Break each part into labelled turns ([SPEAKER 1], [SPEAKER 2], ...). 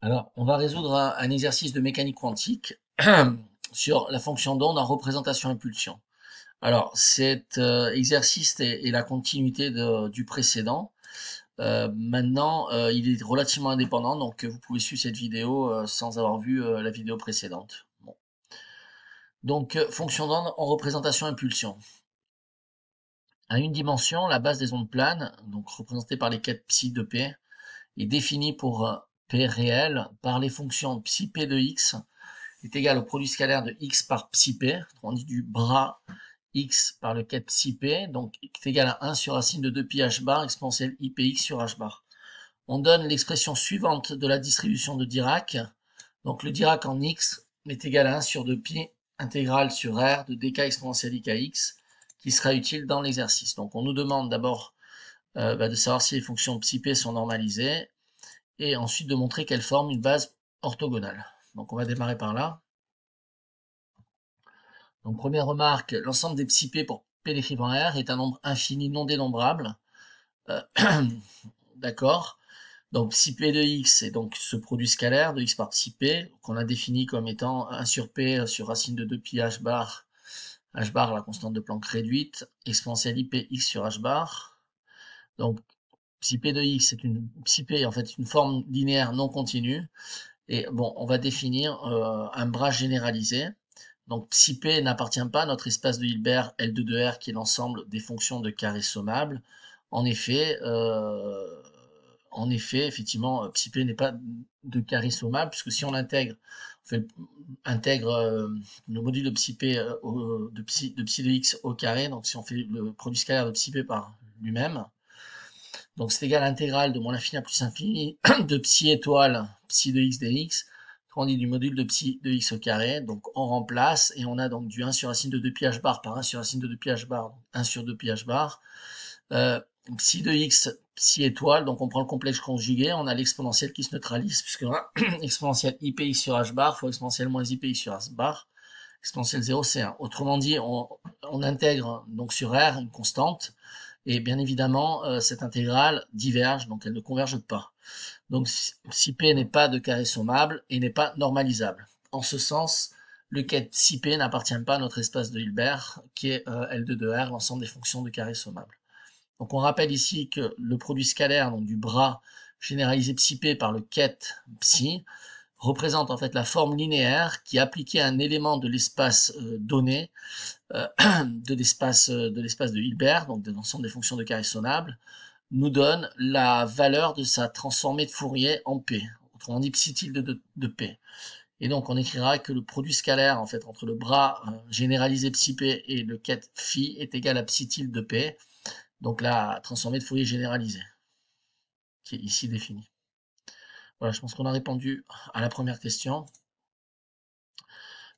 [SPEAKER 1] Alors, on va résoudre un exercice de mécanique quantique sur la fonction d'onde en représentation-impulsion. Alors, cet exercice est la continuité du précédent. Maintenant, il est relativement indépendant, donc vous pouvez suivre cette vidéo sans avoir vu la vidéo précédente. Bon. Donc, fonction d'onde en représentation-impulsion. À une dimension, la base des ondes planes, donc représentée par les quêtes psi de P, est définie pour P réel par les fonctions psi P de x est égal au produit scalaire de x par psi p, on dit du bras x par le 4 psi p, donc est égal à 1 sur racine de 2 pi h bar exponentielle ipx sur h bar. On donne l'expression suivante de la distribution de Dirac. Donc le Dirac en x est égal à 1 sur 2 pi intégrale sur r de dk exponentielle ikx, qui sera utile dans l'exercice. Donc on nous demande d'abord de savoir si les fonctions psi p sont normalisées, et ensuite de montrer qu'elles forment une base orthogonale. Donc on va démarrer par là. Donc première remarque, l'ensemble des psi p pour p décrit en R est un nombre infini non dénombrable. Euh, D'accord. Donc psi p de x est donc ce produit scalaire de x par psi p qu'on a défini comme étant 1 sur p sur racine de 2 pi h bar la constante de Planck réduite, exponentielle ipx sur h bar. Donc psi p de x est une psi p en fait une forme linéaire non continue. Et bon, on va définir un bras généralisé. Donc psi p n'appartient pas à notre espace de Hilbert L2 de R qui est l'ensemble des fonctions de carré sommables. En effet, effectivement, psi p n'est pas de carré sommable, puisque si on intègre le module de psi p de psi de x au carré, donc si on fait le produit scalaire de psi p par lui-même, donc c'est égal à l'intégrale de moins l'infini à plus l'infini de psi étoile psi de x dx, on dit du module de psi de x au carré. Donc on remplace et on a donc du 1 sur racine de 2 pi h bar par 1 sur racine de 2 pi h bar, donc 1 sur 2 pi h bar. Psi de x, psi étoile, donc on prend le complexe conjugué, on a l'exponentielle qui se neutralise, puisque on a exponentielle ipx sur h bar fois exponentielle moins ipx sur h bar, exponentielle 0 c'est 1. Autrement dit, on intègre donc sur R une constante, et bien évidemment, cette intégrale diverge, donc elle ne converge pas. Donc si P n'est pas de carré sommable et n'est pas normalisable. En ce sens, le quête si P n'appartient pas à notre espace de Hilbert, qui est L2 de R, l'ensemble des fonctions de carré sommable. Donc on rappelle ici que le produit scalaire donc du bras généralisé psi P par le quête psi représente en fait la forme linéaire qui, appliquée à un élément de l'espace donné, de l'espace de Hilbert, donc de l'ensemble des fonctions de carré sommable, nous donne la valeur de sa transformée de Fourier en P, autrement dit psi tilde de P. Et donc on écrira que le produit scalaire en fait entre le bras généralisé psi P et le quête phi est égal à psi tilde de P, donc la transformée de Fourier généralisée, qui est ici définie. Voilà, je pense qu'on a répondu à la première question.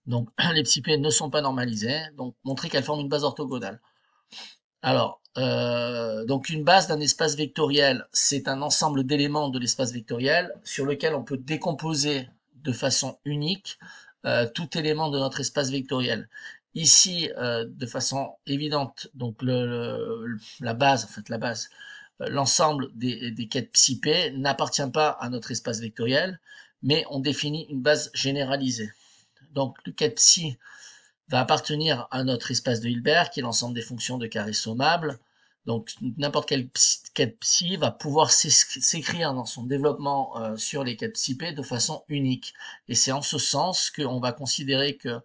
[SPEAKER 1] Donc les psi P ne sont pas normalisés, donc montrer qu'elles forment une base orthogonale. Alors, donc une base d'un espace vectoriel, c'est un ensemble d'éléments de l'espace vectoriel sur lequel on peut décomposer de façon unique tout élément de notre espace vectoriel. Ici, de façon évidente, donc la base, l'ensemble des quêtes psi p n'appartient pas à notre espace vectoriel, mais on définit une base généralisée. Donc le quête psi va appartenir à notre espace de Hilbert, qui est l'ensemble des fonctions de carré sommable. Donc n'importe quelle quête psi va pouvoir s'écrire dans son développement sur les quêtes psi p de façon unique. Et c'est en ce sens qu'on va considérer que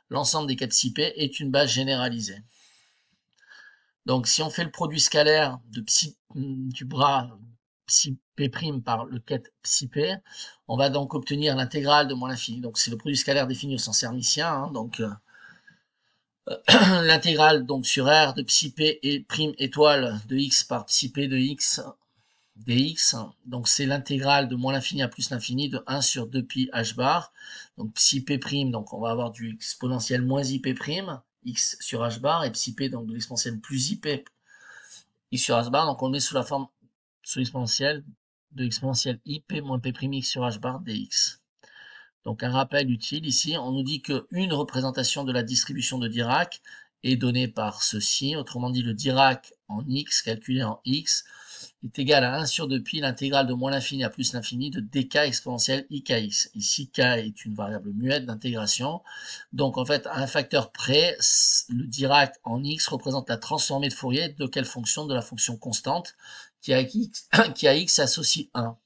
[SPEAKER 1] l'ensemble des quêtes psi p est une base généralisée. Donc si on fait le produit scalaire du bras psi p' par le quête psi p, on va donc obtenir l'intégrale de moins l'infini. Donc c'est le produit scalaire défini au sens hermitien, hein, donc l'intégrale donc sur R de psi p et prime étoile de x par psi p de x dx, donc c'est l'intégrale de moins l'infini à plus l'infini de 1 sur 2 pi h bar, donc psi p', donc on va avoir du exponentiel moins ip', x sur h bar, et psi p donc de l'exponentielle plus ip x sur h bar, donc on le met sous la forme, sous l'exponentielle de l'exponentielle ip moins p' x sur h bar dx. Donc un rappel utile ici, on nous dit qu'une représentation de la distribution de Dirac est donnée par ceci, autrement dit le Dirac en x calculé en x est égal à 1 sur 2 pi l'intégrale de moins l'infini à plus l'infini de dk exponentielle ikx. Ici, k est une variable muette d'intégration. Donc, en fait, à un facteur près, le Dirac en x représente la transformée de Fourier de quelle fonction? De la fonction constante qui a x associe 1.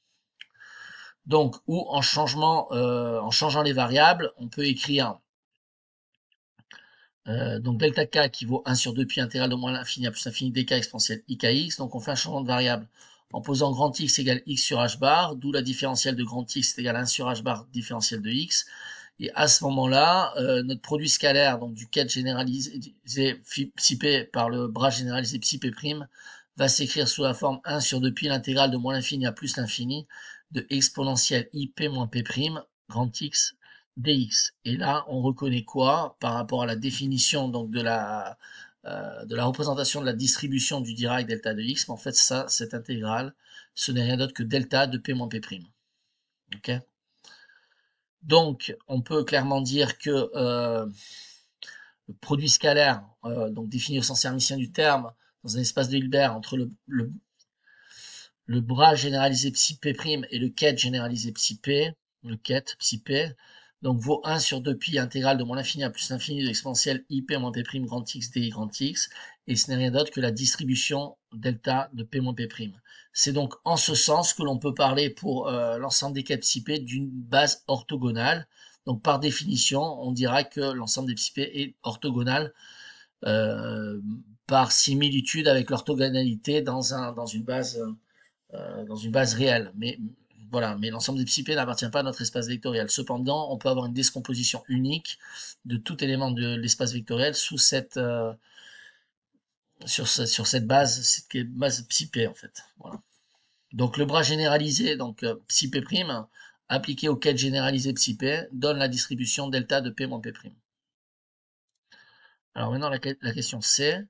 [SPEAKER 1] Donc, ou en changeant les variables, on peut écrire donc delta k qui vaut 1 sur 2 pi intégrale de moins l'infini à plus l'infini dk exponentielle ikx. Donc on fait un changement de variable en posant grand X égale x sur h bar, d'où la différentielle de grand X est égale à 1 sur h bar différentielle de x. Et à ce moment-là, notre produit scalaire, donc du quête généralisé psi p par le bras généralisé psi p', va s'écrire sous la forme 1 sur 2 pi l'intégrale de moins l'infini à plus l'infini de exponentielle ip moins p', grand X, dx. Et là, on reconnaît quoi par rapport à la définition donc de la représentation de la distribution du Dirac delta de x? Mais en fait, ça, cette intégrale, ce n'est rien d'autre que delta de p moins p'. Ok? Donc, on peut clairement dire que le produit scalaire, donc défini au sens hermitien du terme, dans un espace de Hilbert entre le bras généralisé psi p' et le quête généralisé psi p, le quête psi p, donc vaut 1 sur 2 pi intégrale de moins l'infini à plus l'infini de l'exponentielle ip moins p' grand X di grand X, et ce n'est rien d'autre que la distribution delta de p moins p'. C'est donc en ce sens que l'on peut parler pour l'ensemble des quêtes psi p d'une base orthogonale. Donc par définition, on dira que l'ensemble des psi p est orthogonal par similitude avec l'orthogonalité dans une base réelle. Mais voilà, mais l'ensemble des psi p n'appartient pas à notre espace vectoriel. Cependant, on peut avoir une décomposition unique de tout élément de l'espace vectoriel sous cette sur cette base, cette base psi p en fait. Voilà. Donc le bras généralisé, donc psi p', appliqué au quête généralisé psi p, donne la distribution delta de p moins p'. Alors maintenant la question c'est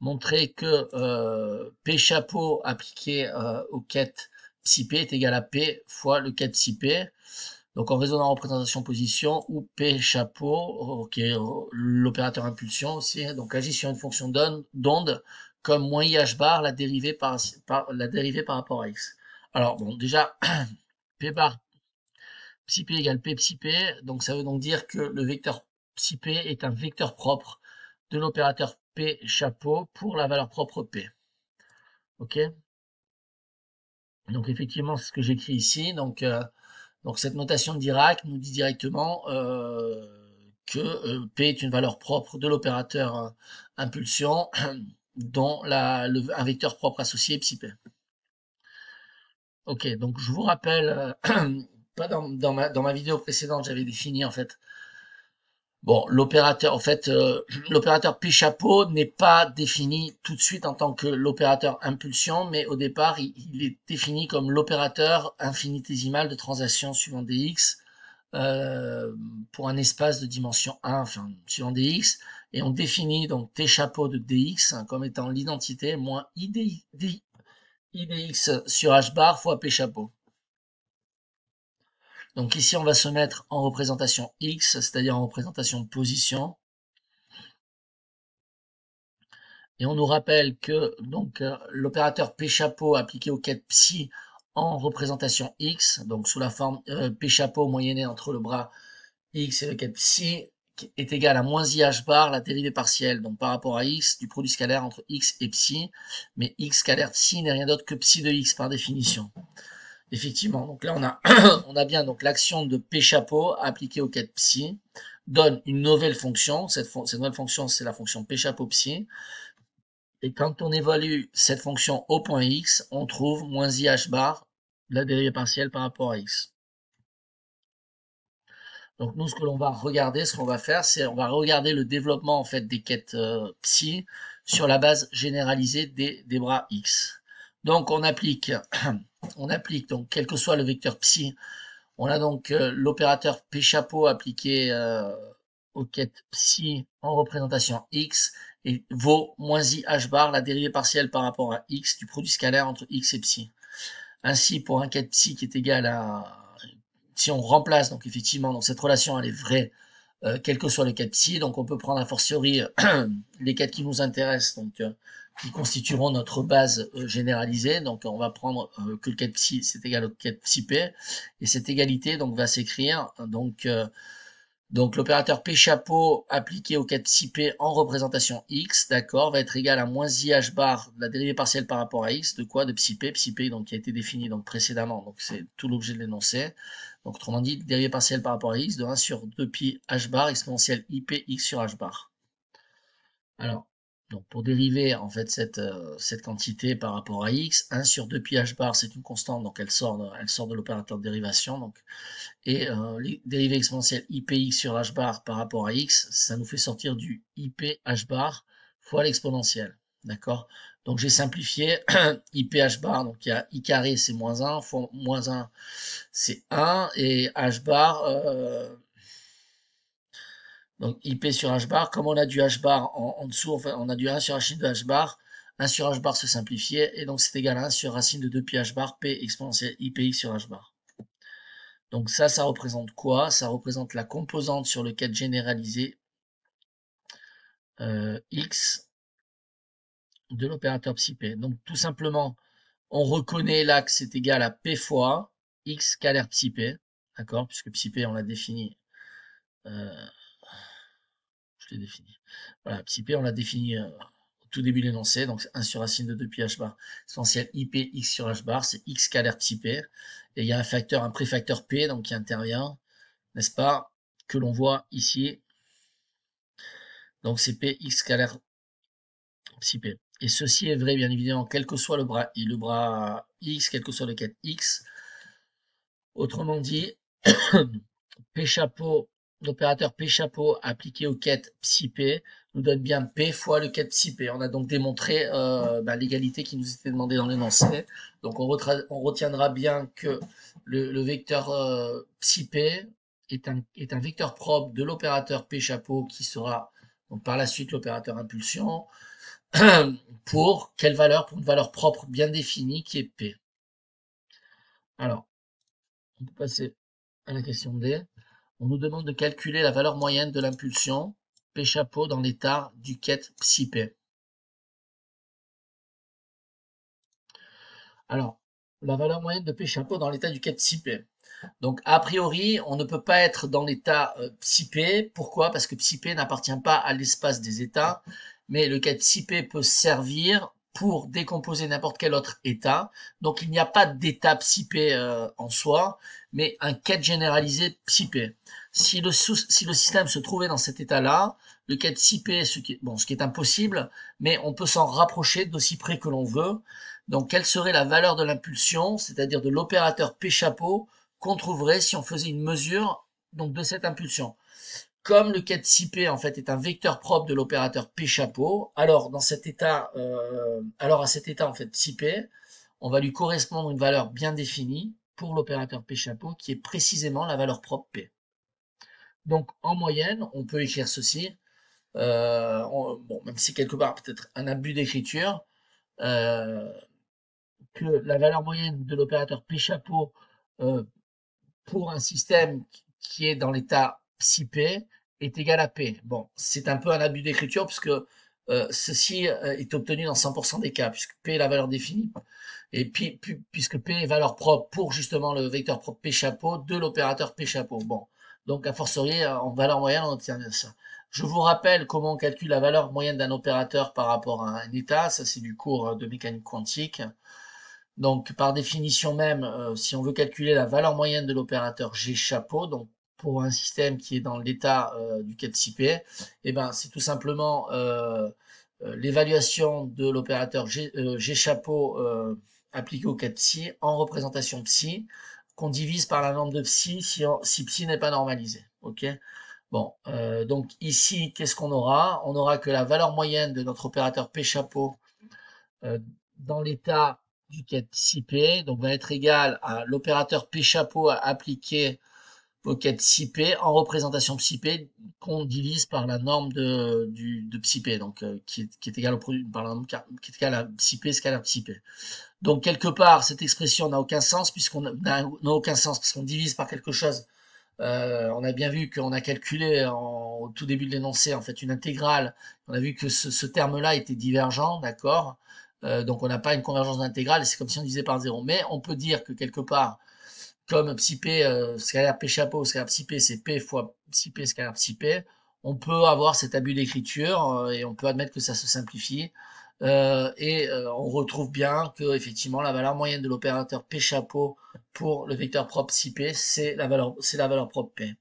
[SPEAKER 1] montrer que p chapeau appliqué au quête psi p est égal à p fois le quête psi p. Donc en raisonnant en représentation position, où p chapeau, qui est l'opérateur impulsion aussi, donc agit sur une fonction d'onde comme moins ih bar, la dérivée par rapport à x. Alors bon, déjà, p bar psi p égale p psi p, donc ça veut donc dire que le vecteur psi p est un vecteur propre de l'opérateur p chapeau pour la valeur propre p. Ok? Donc effectivement, c'est ce que j'écris ici. Donc cette notation de Dirac nous dit directement que P est une valeur propre de l'opérateur impulsion dont un vecteur propre associé est psi p. Ok, donc je vous rappelle, pas dans ma vidéo précédente, j'avais défini en fait. Bon, l'opérateur, en fait, l'opérateur P chapeau n'est pas défini tout de suite en tant que l'opérateur impulsion, mais au départ, il est défini comme l'opérateur infinitésimal de translation suivant dx pour un espace de dimension 1, enfin, suivant dx, et on définit donc T chapeau de dx comme étant l'identité moins idx sur h bar fois P chapeau. Donc ici, on va se mettre en représentation x, c'est-à-dire en représentation de position. Et on nous rappelle que donc l'opérateur P chapeau appliqué au quête psi en représentation x, donc sous la forme P chapeau moyenné entre le bras x et le quête psi, est égal à moins ih bar, la dérivée partielle, donc par rapport à x, du produit scalaire entre x et psi, mais x scalaire psi n'est rien d'autre que psi de x par définition. Effectivement, donc là on a bien donc l'action de P chapeau appliquée au quête psi, donne une nouvelle fonction, cette nouvelle fonction c'est la fonction P chapeau psi, et quand on évalue cette fonction au point x, on trouve moins ih bar, la dérivée partielle par rapport à x. Donc nous, ce que l'on va regarder, ce qu'on va faire, c'est on va regarder le développement en fait des quêtes psi sur la base généralisée des bras x. Donc on applique donc quel que soit le vecteur psi, on a donc l'opérateur p chapeau appliqué aux quêtes psi en représentation x et vaut moins ih bar, la dérivée partielle par rapport à x du produit scalaire entre x et psi. Ainsi, pour un quête psi qui est égal à, si on remplace, donc effectivement, donc cette relation elle est vraie, quel que soit le quête psi, donc on peut prendre a fortiori les quêtes qui nous intéressent, donc qui constitueront notre base généralisée. Donc on va prendre que le quête psi c'est égal au quête psi p, et cette égalité donc va s'écrire donc l'opérateur p chapeau appliqué au quête psi p en représentation x, d'accord, va être égal à moins i h bar, la dérivée partielle par rapport à x, de quoi? De psi p donc qui a été défini donc précédemment, donc c'est tout l'objet de l'énoncé. Donc autrement dit, dérivée partielle par rapport à x de 1 sur 2 pi h bar exponentielle ip x sur h bar. Alors, donc pour dériver en fait cette quantité par rapport à x, 1 sur 2 pi h bar c'est une constante, donc elle sort de l'opérateur de dérivation, donc, et les dérivées exponentielles ipx sur h bar par rapport à x, ça nous fait sortir du ip h bar fois l'exponentielle, d'accord? Donc j'ai simplifié ip h bar, donc il y a i carré c'est moins 1, fois moins 1 c'est 1, et h bar, donc IP sur H bar, comme on a du H bar en dessous, enfin, on a du 1 sur racine de H bar, 1 sur H bar se simplifiait, et donc c'est égal à 1 sur racine de 2 pi H bar, P exponentielle IPX sur H bar. Donc ça représente quoi? Ça représente la composante sur le quête généralisé X de l'opérateur psi P. Donc tout simplement, on reconnaît là que c'est égal à P fois X scalaire psi P, d'accord? Puisque psi P on l'a défini, je l'ai défini. Voilà, psi P on l'a défini au tout début de l'énoncé, donc 1 sur racine de 2 pi h bar exponentielle ip x sur h bar, c'est x scalaire psi P, et il y a un préfacteur P donc qui intervient, n'est-ce pas, que l'on voit ici, donc c'est P x scalaire psi P. Et ceci est vrai bien évidemment quel que soit le bras x, quel que soit le quête x. Autrement dit, P chapeau, l'opérateur P chapeau appliqué au quête psi P nous donne bien P fois le quête psi P. On a donc démontré l'égalité qui nous était demandée dans l'énoncé. Donc on retiendra bien que le vecteur psi P est un vecteur propre de l'opérateur P chapeau qui sera donc par la suite l'opérateur impulsion pour quelle valeur? Pour une valeur propre bien définie qui est P. Alors, on peut passer à la question D. On nous demande de calculer la valeur moyenne de l'impulsion P chapeau dans l'état du quête psi P. Alors, la valeur moyenne de P chapeau dans l'état du quête psi P. Donc, a priori, on ne peut pas être dans l'état psi P. Pourquoi? Parce que psi P n'appartient pas à l'espace des états, mais le quête psi P peut servir pour décomposer n'importe quel autre état. Donc, il n'y a pas d'état psi P en soi, mais un quête généralisé psi P. Si le système se trouvait dans cet état-là, le quête psi P, ce qui est impossible, mais on peut s'en rapprocher d'aussi près que l'on veut. Donc, quelle serait la valeur de l'impulsion, c'est-à-dire de l'opérateur P chapeau, qu'on trouverait si on faisait une mesure donc de cette impulsion? Comme le quête psi P en fait est un vecteur propre de l'opérateur P chapeau, alors dans cet état, à cet état en fait psi P, on va lui correspondre une valeur bien définie pour l'opérateur P chapeau qui est précisément la valeur propre P. Donc en moyenne, on peut écrire ceci. Même si quelque part peut-être un abus d'écriture, que la valeur moyenne de l'opérateur P chapeau pour un système qui est dans l'état psi P est égal à P. Bon, c'est un peu un abus d'écriture puisque ceci est obtenu dans 100% des cas, puisque P est la valeur définie, et puis, puisque P est valeur propre pour justement le vecteur propre P chapeau de l'opérateur P chapeau. Bon, donc a fortiori, en valeur moyenne, on obtient ça. Je vous rappelle comment on calcule la valeur moyenne d'un opérateur par rapport à un état, ça c'est du cours de mécanique quantique. Donc, par définition même, si on veut calculer la valeur moyenne de l'opérateur G chapeau, donc pour un système qui est dans l'état du quête psi P, eh ben, c'est tout simplement l'évaluation de l'opérateur G chapeau appliqué au quête psi en représentation psi, qu'on divise par la norme de psi si psi n'est pas normalisé. Ok? Bon, donc ici, qu'est-ce qu'on aura? On aura que la valeur moyenne de notre opérateur P chapeau dans l'état du quête psi P, donc va être égal à l'opérateur P chapeau appliqué au quête psi P en représentation psi P qu'on divise par la norme de psi P, donc qui est égal au produit par la norme qui est égal à psi P scalaire psi P. Donc quelque part cette expression n'a aucun sens puisqu'on divise par quelque chose On a bien vu qu'on a calculé au tout début de l'énoncé en fait une intégrale. On a vu que ce terme-là était divergent, d'accord? Donc on n'a pas une convergence d'intégrale, c'est comme si on divisait par 0. Mais on peut dire que quelque part, comme psi p scalaire p chapeau scalaire psi p, c'est p fois psi p scalaire psi p, on peut avoir cet abus d'écriture et on peut admettre que ça se simplifie. On retrouve bien que effectivement la valeur moyenne de l'opérateur p chapeau pour le vecteur propre psi p, c'est la valeur propre p.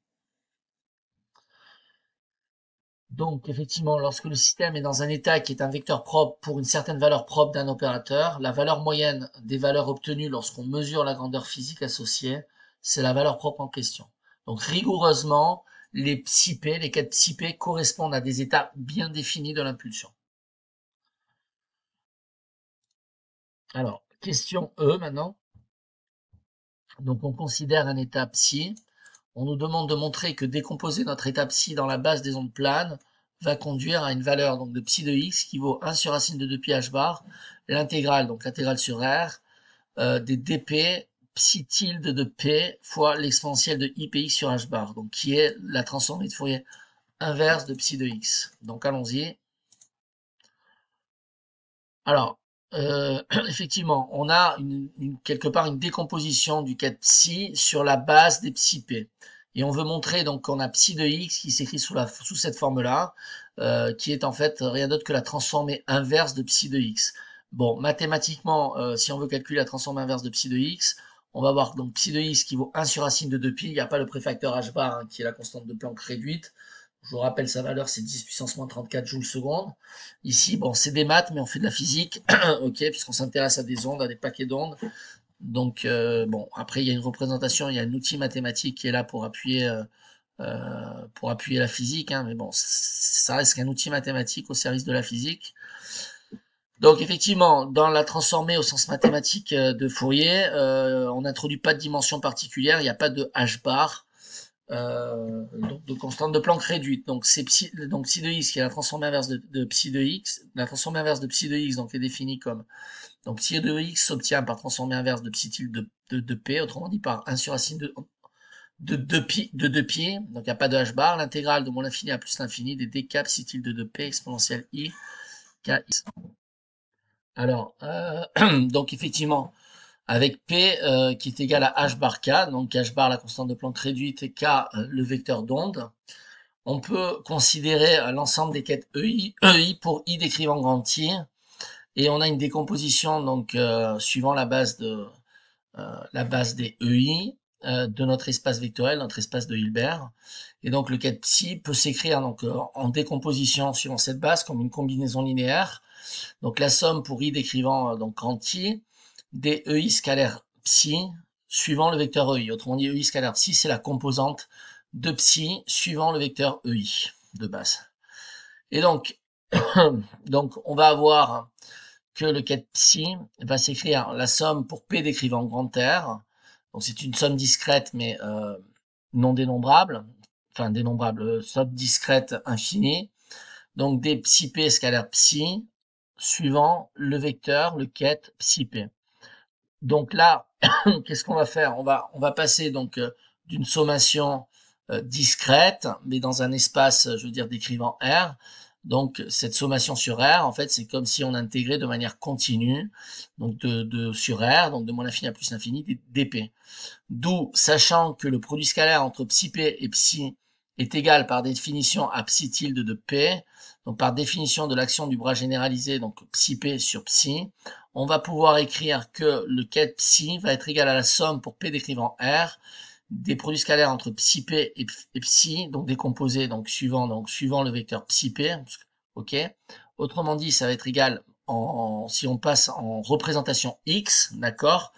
[SPEAKER 1] Donc effectivement, lorsque le système est dans un état qui est un vecteur propre pour une certaine valeur propre d'un opérateur, la valeur moyenne des valeurs obtenues lorsqu'on mesure la grandeur physique associée, c'est la valeur propre en question. Donc rigoureusement, les psi p, les 4 psi p correspondent à des états bien définis de l'impulsion. Alors, question E maintenant. Donc on considère un état psi. On nous demande de montrer que décomposer notre état psi dans la base des ondes planes va conduire à une valeur donc de psi de x qui vaut 1 sur racine de 2 pi h bar, l'intégrale, donc l'intégrale sur r, des dp psi tilde de p fois l'exponentielle de ipx sur h bar, donc qui est la transformée de Fourier inverse de psi de x. Donc allons-y. Alors, effectivement, on a quelque part une décomposition du 4 psi sur la base des psi p. Et on veut montrer donc qu'on a psi de x qui s'écrit sous cette forme-là, qui est en fait rien d'autre que la transformée inverse de psi de x. Bon, mathématiquement, si on veut calculer la transformée inverse de psi de x, on va voir donc psi de x qui vaut 1 sur racine de 2 pi, il n'y a pas le préfacteur h bar, hein, qui est la constante de Planck réduite. Je vous rappelle sa valeur, c'est 10 puissance moins 34 joules seconde. Ici, bon, c'est des maths, mais on fait de la physique, ok, puisqu'on s'intéresse à des ondes, à des paquets d'ondes. Donc, bon, après, il y a une représentation, il y a un outil mathématique qui est là pour appuyer la physique, hein, mais bon, ça reste qu'un outil mathématique au service de la physique. Donc, effectivement, dans la transformée au sens mathématique de Fourier, on n'introduit pas de dimension particulière, il n'y a pas de h bar. Donc de constante de Planck réduite. Donc c'est psi de x qui est la transformée inverse de psi de x. La transformée inverse de psi de x donc est définie comme donc psi de x s'obtient par transformée inverse de psi tilde de p, autrement dit par 1 sur racine de 2 pi. Donc il n'y a pas de h bar. L'intégrale de moins l'infini à plus l'infini des dk psi tilde de p exponentielle i kx. Alors donc effectivement avec P qui est égal à h bar k, donc h bar la constante de Planck réduite et k le vecteur d'onde, on peut considérer l'ensemble des quêtes EI pour I décrivant grand I, et on a une décomposition donc suivant la base des EI de notre espace vectoriel, notre espace de Hilbert. Et donc le quête psi peut s'écrire donc en décomposition suivant cette base comme une combinaison linéaire. Donc la somme pour I décrivant donc grand I des EI scalaires psi suivant le vecteur EI. Autrement dit, EI scalaire psi, c'est la composante de psi suivant le vecteur EI de base. Et donc, on va avoir que le quête psi va s'écrire la somme pour P décrivant grand R. Donc c'est une somme discrète mais non dénombrable, enfin dénombrable, somme discrète infinie. Donc des psi P scalaire psi suivant le vecteur, le quête psi P. Donc là, qu'est-ce qu'on va faire? On va passer donc d'une sommation discrète, mais dans un espace, je veux dire, décrivant R. Donc cette sommation sur R, en fait, c'est comme si on intégrait de manière continue, donc sur R, donc de moins l'infini à plus l'infini, dp. D'où, sachant que le produit scalaire entre psi p et psi est égal par définition à psi tilde de p, donc par définition de l'action du bras généralisé, donc psi p sur psi, on va pouvoir écrire que le quête psi va être égal à la somme pour p décrivant R des produits scalaires entre psi p et psi, donc décomposés donc suivant le vecteur psi p, ok. Autrement dit, ça va être égal si on passe en représentation x, d'accord,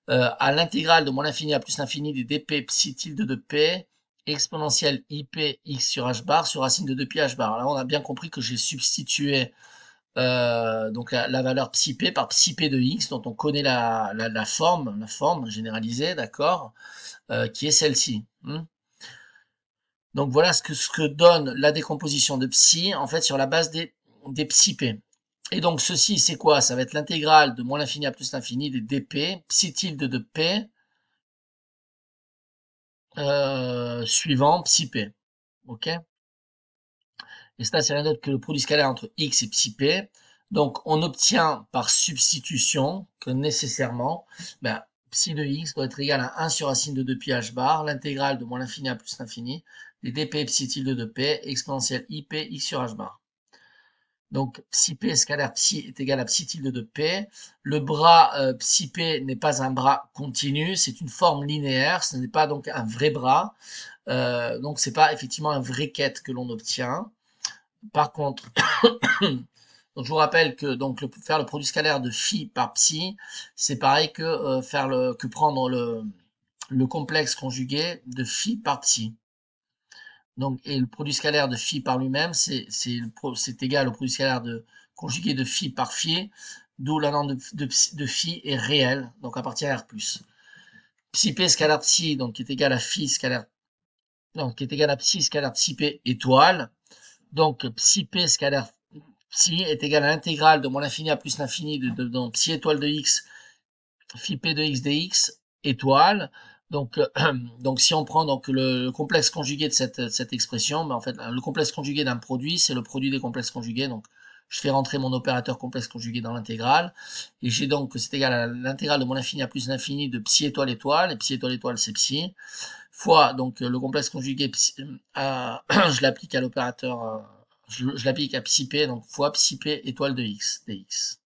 [SPEAKER 1] à l'intégrale de moins l'infini à plus l'infini des dp psi tilde de p exponentielle ip x sur h bar sur racine de 2 pi h bar. Là, on a bien compris que j'ai substitué donc la valeur psi p par psi p de x, dont on connaît la forme généralisée, d'accord, qui est celle-ci. Donc voilà ce que donne la décomposition de psi, en fait, sur la base des psi p. Et donc ceci, c'est quoi? Ça va être l'intégrale de moins l'infini à plus l'infini des dp, psi tilde de p, suivant psi p. Ok? Et ça, c'est rien d'autre que le produit scalaire entre x et psi p. Donc, on obtient par substitution que nécessairement, ben, psi de x doit être égal à 1 sur racine de 2 pi h bar, l'intégrale de moins l'infini à plus l'infini, des dp psi tilde de p, exponentielle ip x sur h bar. Donc, psi p scalaire psi est égal à psi tilde de p. Le bras psi p n'est pas un bras continu, c'est une forme linéaire, ce n'est pas donc un vrai bras. Donc, c'est pas effectivement un vrai quête que l'on obtient. Par contre, donc je vous rappelle que donc faire le produit scalaire de phi par psi, c'est pareil que prendre le complexe conjugué de phi par psi. Donc, et le produit scalaire de phi par lui-même, c'est égal au produit scalaire de conjugué de phi par phi, d'où la norme de phi est réelle, donc appartient à R+. Psi p scalaire psi, donc qui est égal à phi scalaire, donc qui est égal à psi scalaire psi p étoile. Donc psi p scalaire psi est égal à l'intégrale de moins l'infini à plus l'infini de psi étoile de x, phi p de x dx étoile. Donc, donc si on prend donc le complexe conjugué de cette expression, ben en fait le complexe conjugué d'un produit, c'est le produit des complexes conjugués. Donc je fais rentrer mon opérateur complexe conjugué dans l'intégrale, et j'ai donc que c'est égal à l'intégrale de moins l'infini à plus l'infini de psi étoile étoile, et psi étoile étoile c'est psi, fois donc le complexe conjugué, je l'applique à l'opérateur, je l'applique à psi p, donc fois psi p étoile de x dx.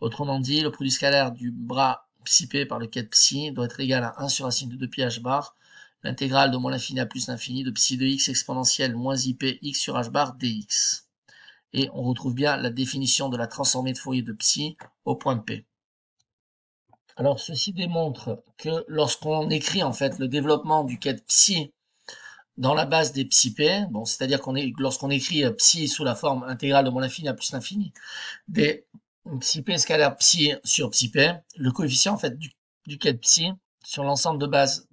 [SPEAKER 1] Autrement dit, le produit scalaire du bras psi p par le quête psi doit être égal à 1 sur racine de 2 pi h bar, l'intégrale de moins l'infini à plus l'infini de psi de x exponentielle moins ip x sur h bar dx. Et on retrouve bien la définition de la transformée de Fourier de psi au point P. Alors ceci démontre que lorsqu'on écrit en fait le développement du quête psi dans la base des psi p, bon, c'est-à-dire lorsqu'on écrit psi sous la forme intégrale de moins l'infini à plus l'infini des psi p scalaire psi sur psi p, le coefficient en fait du quête psi sur l'ensemble de base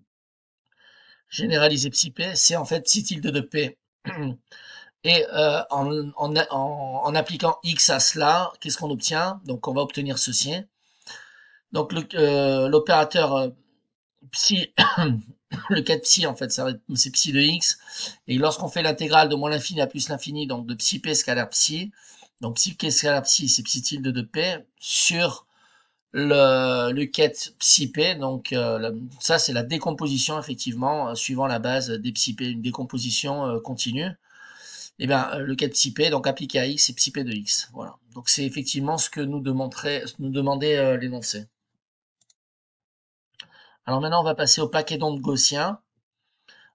[SPEAKER 1] généralisé psi p, c'est en fait psi tilde de p. Et en appliquant x à cela, qu'est-ce qu'on obtient? Donc on va obtenir ceci. Donc l'opérateur psi, le cas de psi en fait, c'est psi de x. Et lorsqu'on fait l'intégrale de moins l'infini à plus l'infini, donc de psi p scalaire psi, donc psi p scalaire psi, c'est psi tilde de p sur le quête psi p. Donc ça c'est la décomposition effectivement suivant la base des psi p, une décomposition continue. Et bien le quête psi p donc appliqué à x c'est psi p de x. Voilà. Donc c'est effectivement ce que nous demandait l'énoncé. Alors maintenant on va passer au paquet d'ondes gaussien.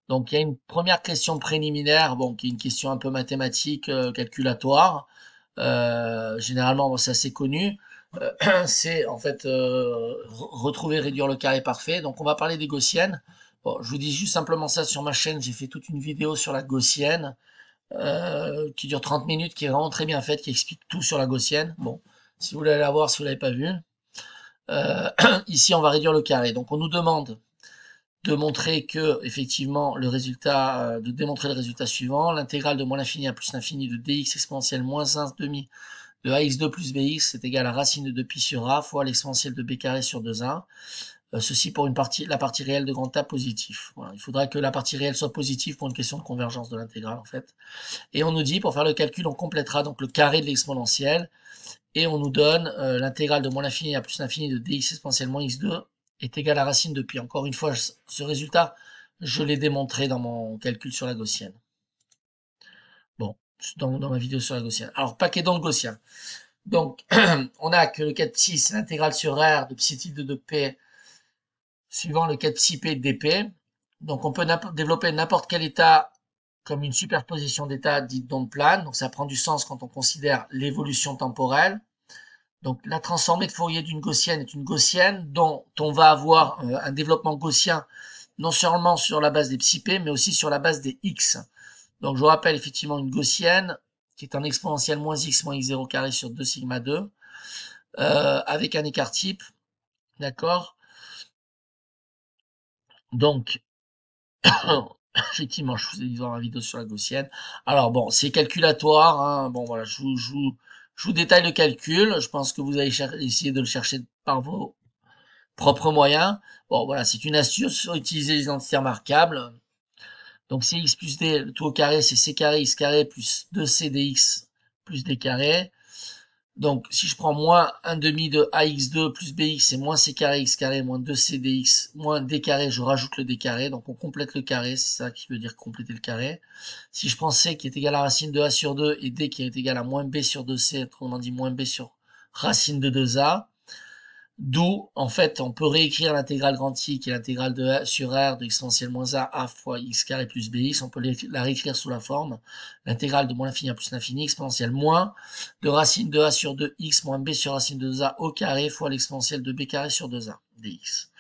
[SPEAKER 1] Donc il y a une première question préliminaire, bon, qui est une question un peu mathématique, calculatoire. Généralement, bon, c'est assez connu. C'est en fait retrouver, réduire le carré parfait. Donc on va parler des gaussiennes. Bon, je vous dis juste simplement ça sur ma chaîne. J'ai fait toute une vidéo sur la gaussienne qui dure 30 minutes, qui est vraiment très bien faite, qui explique tout sur la gaussienne. Bon, si vous voulez la voir, si vous l'avez pas vue. Ici, on va réduire le carré. Donc on nous demande de montrer que effectivement le résultat, de démontrer le résultat suivant, l'intégrale de moins l'infini à plus l'infini de dx exponentielle moins 1 demi de ax2 plus bx c'est égal à racine de 2 pi sur a fois l'exponentielle de b carré sur 2a. Ceci pour la partie réelle de grand A positif. Voilà. Il faudra que la partie réelle soit positive pour une question de convergence de l'intégrale en fait. Et on nous dit, pour faire le calcul, on complétera donc le carré de l'exponentielle et on nous donne l'intégrale de moins l'infini à plus l'infini de dx exponentielle moins x2 est égal à racine de pi. Encore une fois, ce résultat, je l'ai démontré dans mon calcul sur la gaussienne. Bon, dans ma vidéo sur la gaussienne. Alors, paquet d'ondes gaussien. Donc, on a que le cas de psi, c'est l'intégrale sur R de psi tilde de P suivant le cas de psi P dP. Donc, on peut développer n'importe quel état comme une superposition d'états dite d'onde plane. Donc, ça prend du sens quand on considère l'évolution temporelle. Donc la transformée de Fourier d'une gaussienne est une gaussienne dont on va avoir un développement gaussien non seulement sur la base des psi p, mais aussi sur la base des x. Donc je vous rappelle effectivement une gaussienne qui est en exponentielle moins x0 carré sur 2 sigma 2 avec un écart type, d'accord. Donc effectivement, je vous ai dit dans la vidéo sur la gaussienne. Alors bon, c'est calculatoire, hein. Bon voilà, je vous détaille le calcul. Je pense que vous allez essayer de le chercher par Propre moyen. Bon, voilà, c'est une astuce. Utiliser les identités remarquables. Donc, cx plus d, le tout au carré, c'est c carré x carré plus 2c dx plus d carré. Donc, si je prends moins 1 demi de ax2 plus bx, c'est moins c carré x carré moins 2c dx moins d carré, je rajoute le d carré. Donc, on complète le carré, c'est ça qui veut dire compléter le carré. Si je prends c qui est égal à racine de a sur 2 et d qui est égal à moins b sur 2c, autrement dit moins b sur racine de 2a, d'où, en fait, on peut réécrire l'intégrale grand I, qui est l'intégrale de a sur r de exponentielle moins a fois x carré plus bx. On peut la réécrire sous la forme l'intégrale de moins l'infini à plus l'infini, exponentielle moins de racine de a sur 2x moins b sur racine de 2a au carré fois l'exponentielle de b carré sur 2a dx.